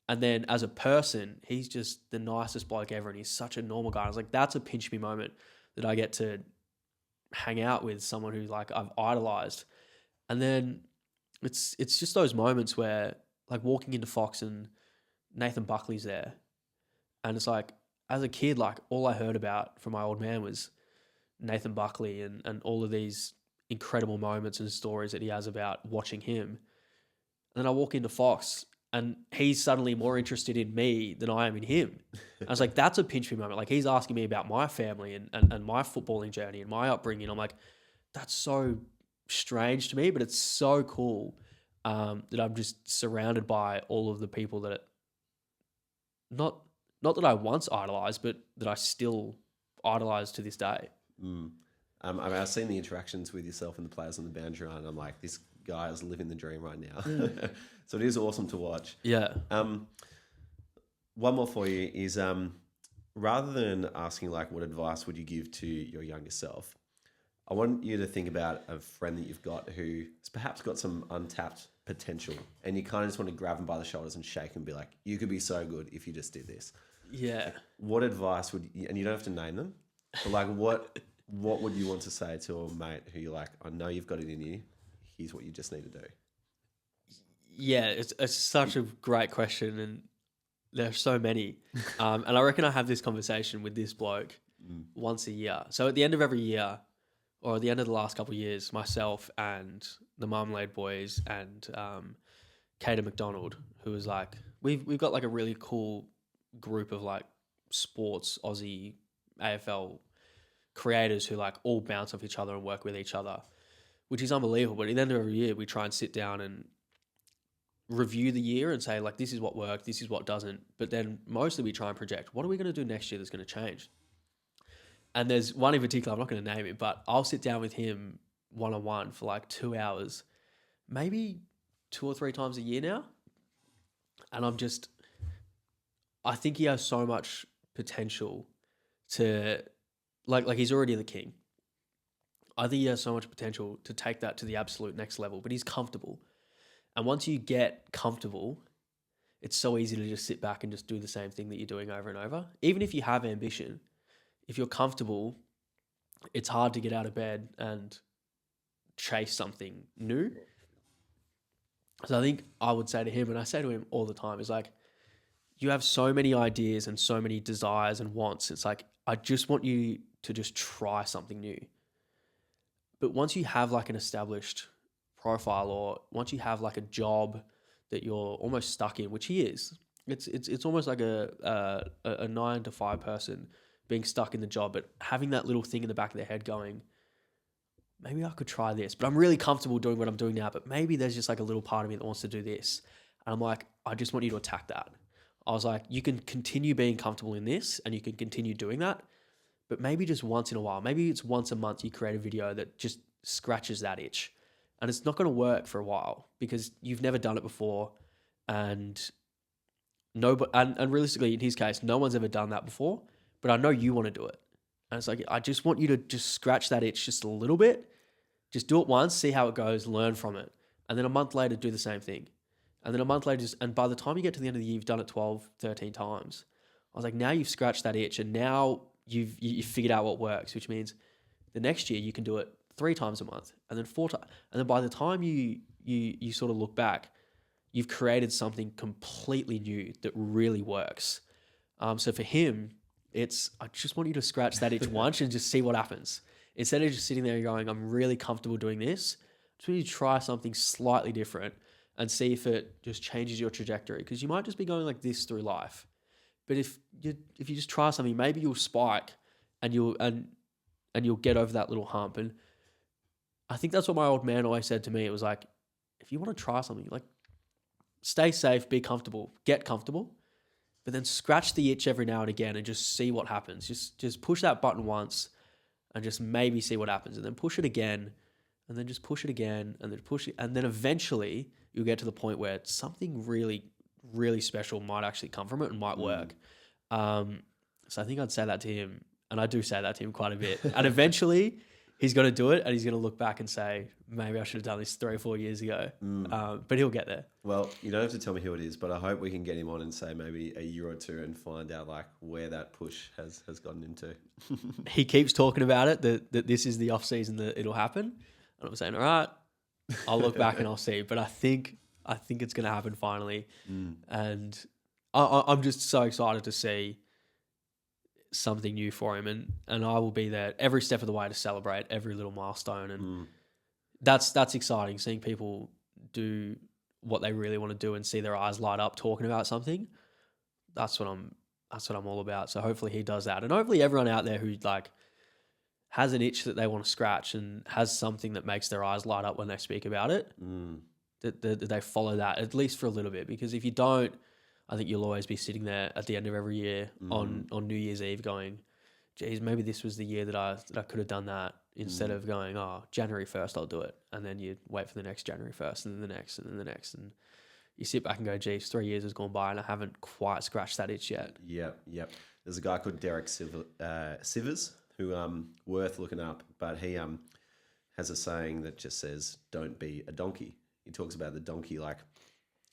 and then as a person, he's just the nicest bloke ever, and he's such a normal guy. I was like, that's a pinch me moment that I get to hang out with someone who like I've idolized. And then it's just those moments where, like, walking into Fox and Nathan Buckley's there, and it's like, as a kid, like, all I heard about from my old man was Nathan Buckley and all of these incredible moments and stories that he has about watching him. And then I walk into Fox and he's suddenly more interested in me than I am in him. I was like, that's a pinch me moment. Like, he's asking me about my family and my footballing journey and my upbringing. I'm like, that's so strange to me, but it's so cool that I'm just surrounded by all of the people that not that I once idolized, but that I still idolize to this day. I mean, I've seen the interactions with yourself and the players on the boundary line, and I'm like, this guy is living the dream right now. So it is awesome to watch. Yeah. One more for you is, rather than asking like, what advice would you give to your younger self, I want you to think about a friend that you've got who has perhaps got some untapped potential, and you kind of just want to grab them by the shoulders and shake and be like, you could be so good if you just did this. Yeah. What advice would you, and you don't have to name them, but like, what would you want to say to a mate who you're like, I know you've got it in you, here's what you just need to do? Yeah, it's such a great question, and there's so many. And I reckon I have this conversation with this bloke once a year. So at the end of every year, or at the end of the last couple of years, myself and the Marmalade Boys and Kato McDonald, who is like, we've got like a really cool group of like sports Aussie AFL creators who like all bounce off each other and work with each other, which is unbelievable. But at the end of every year, we try and sit down and review the year and say, like, this is what worked, this is what doesn't. But then mostly we try and project, what are we going to do next year that's going to change? And there's one in particular, I'm not going to name it, but I'll sit down with him one-on-one for like 2 hours, maybe 2 or 3 times a year now. And I think he has so much potential to, like he's already the king. I think he has so much potential to take that to the absolute next level, but he's comfortable. And once you get comfortable, it's so easy to just sit back and just do the same thing that you're doing over and over. Even if you have ambition, if you're comfortable, it's hard to get out of bed and chase something new. So I think I would say to him, and I say to him all the time, is like, you have so many ideas and so many desires and wants. It's like, I just want you to just try something new. But once you have like an established profile, or once you have like a job that you're almost stuck in, which he is, it's almost like a 9 to 5 person being stuck in the job, but having that little thing in the back of their head going, maybe I could try this, but I'm really comfortable doing what I'm doing now, but maybe there's just like a little part of me that wants to do this. And I'm like, I just want you to attack that. I was like, you can continue being comfortable in this and you can continue doing that, but maybe just once in a while, maybe it's once a month you create a video that just scratches that itch. And it's not going to work for a while because you've never done it before. And realistically, in his case, no one's ever done that before, but I know you want to do it. And it's like, I just want you to just scratch that itch just a little bit. Just do it once, see how it goes, learn from it. And then a month later, do the same thing. And then a month later, and by the time you get to the end of the year, you've done it 12, 13 times. I was like, now you've scratched that itch and now you've figured out what works, which means the next year you can do it 3 times a month and then 4 times. And then by the time you sort of look back, you've created something completely new that really works. So for him, I just want you to scratch that itch once and just see what happens. Instead of just sitting there going, I'm really comfortable doing this, just want you to try something slightly different and see if it just changes your trajectory. Because you might just be going like this through life. But if you just try something, maybe you'll spike and you'll get over that little hump. And I think that's what my old man always said to me. It was like, if you want to try something, like stay safe, be comfortable, get comfortable, but then scratch the itch every now and again and just see what happens. Just push that button once and just maybe see what happens, and then push it again, and then just push it again, and then push it, and then eventually you'll get to the point where something really, really special might actually come from it and might work. So I think I'd say that to him, and I do say that to him quite a bit. And eventually he's going to do it, and he's going to look back and say, maybe I should have done this 3 or 4 years ago. But he'll get there. Well, you don't have to tell me who it is, but I hope we can get him on and say maybe a year or two and find out like where that push has gotten into. He keeps talking about it, that this is the off season that it'll happen. And I'm saying, all right, I'll look back and I'll see. But I think it's going to happen finally. And I'm just so excited to see something new for him. And I will be there every step of the way to celebrate every little milestone. And that's exciting, seeing people do what they really want to do and see their eyes light up talking about something. That's what I'm all about. So hopefully he does that. And hopefully everyone out there who like has an itch that they want to scratch and has something that makes their eyes light up when they speak about it, that they follow that at least for a little bit. Because if you don't, I think you'll always be sitting there at the end of every year on New Year's Eve going, geez, maybe this was the year that I could have done that, instead of going, oh, January 1st, I'll do it. And then you wait for the next January 1st and then the next and then the next. And you sit back and go, geez, 3 years has gone by and I haven't quite scratched that itch yet. Yep. There's a guy called Derek Sivers who worth looking up, but he has a saying that just says, don't be a donkey. He talks about the donkey like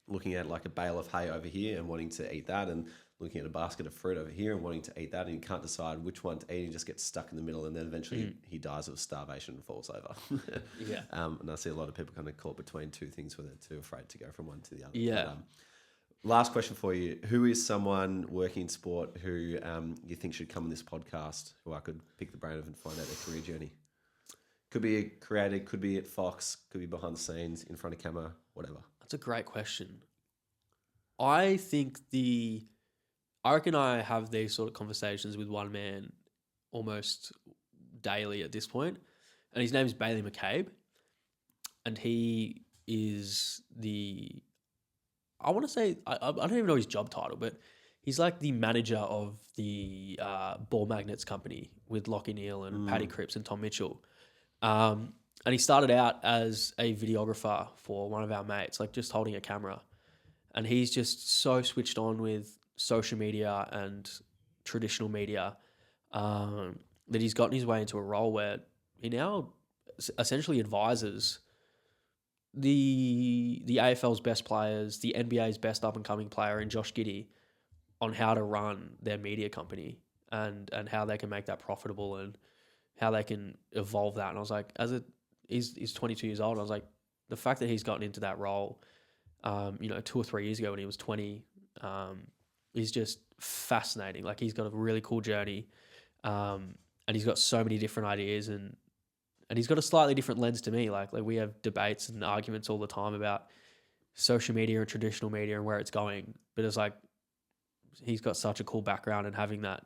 looking at like a bale of hay over here and wanting to eat that, and looking at a basket of fruit over here and wanting to eat that, and you can't decide which one to eat. He just gets stuck in the middle, and then eventually he dies of starvation and falls over. Yeah. And I see a lot of people kind of caught between two things where they're too afraid to go from one to the other. Yeah. But, last question for you. Who is someone working in sport who you think should come on this podcast, who I could pick the brain of and find out their career journey? Could be a creator, could be at Fox, could be behind the scenes, in front of camera, whatever. That's a great question. I reckon I have these sort of conversations with one man almost daily at this point, and his name is Bailey McCabe, and he is I want to say, I don't even know his job title, but he's like the manager of the Ball Magnets company with Lockie Neal and Paddy Cripps and Tom Mitchell. And he started out as a videographer for one of our mates, like just holding a camera. And he's just so switched on with social media and traditional media that he's gotten his way into a role where he now essentially advises the AFL's best players, the NBA's best up-and-coming player in Josh Giddey, on how to run their media company and how they can make that profitable and how they can evolve that. And I was like, he's 22 years old. And I was like, the fact that he's gotten into that role, 2 or 3 years ago when he was 20, is just fascinating. Like, he's got a really cool journey, and he's got so many different ideas, and he's got a slightly different lens to me. Like we have debates and arguments all the time about social media and traditional media and where it's going. But it's like, he's got such a cool background, and having that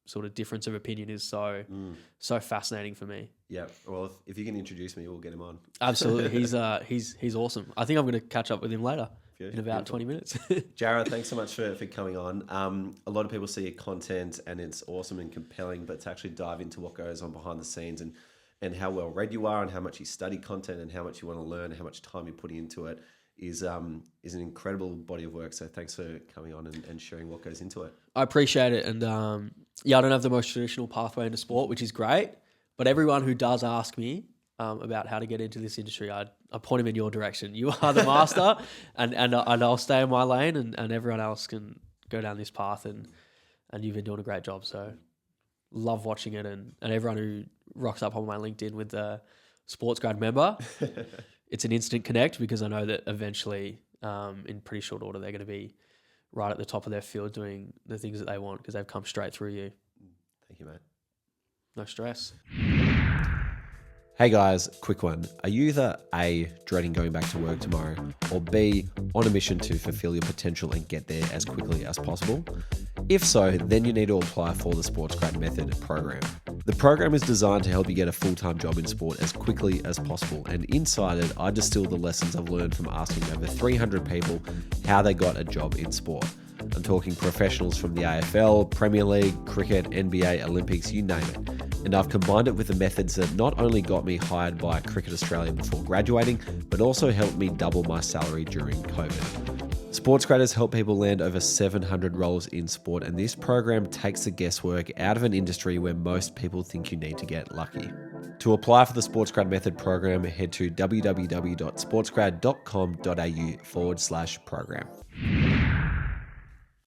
sort of difference of opinion is so fascinating for me. Yeah. Well, if you can introduce me, we'll get him on. Absolutely. He's awesome. I think I'm going to catch up with him later in about 20 minutes. Jarra, thanks so much for coming on. A lot of people see your content and it's awesome and compelling, but to actually dive into what goes on behind the scenes and how well read you are and how much you study content and how much you want to learn and how much time you're putting into it is an incredible body of work. So thanks for coming on and sharing what goes into it. I appreciate it. And I don't have the most traditional pathway into sport, which is great. But everyone who does ask me about how to get into this industry, I point them in your direction. You are the master, and I'll stay in my lane, and everyone else can go down this path. And you've been doing a great job. So love watching it. And everyone who rocks up on my LinkedIn with the sports grad member, it's an instant connect, because I know that eventually, in pretty short order, they're going to be right at the top of their field doing the things that they want, because they've come straight through you. Thank you, mate. No stress. Hey guys, quick one. Are you either A, dreading going back to work tomorrow, or B, on a mission to fulfill your potential and get there as quickly as possible? If so, then you need to apply for the Sports Grad Method program. The program is designed to help you get a full-time job in sport as quickly as possible, and inside it, I distill the lessons I've learned from asking over 300 people how they got a job in sport. I'm talking professionals from the AFL, Premier League, cricket, NBA, Olympics, you name it. And I've combined it with the methods that not only got me hired by Cricket Australia before graduating, but also helped me double my salary during COVID. Sports Graders help people land over 700 roles in sport, and this program takes the guesswork out of an industry where most people think you need to get lucky. To apply for the Sports Grad Method program, head to www.sportsgrad.com.au/program.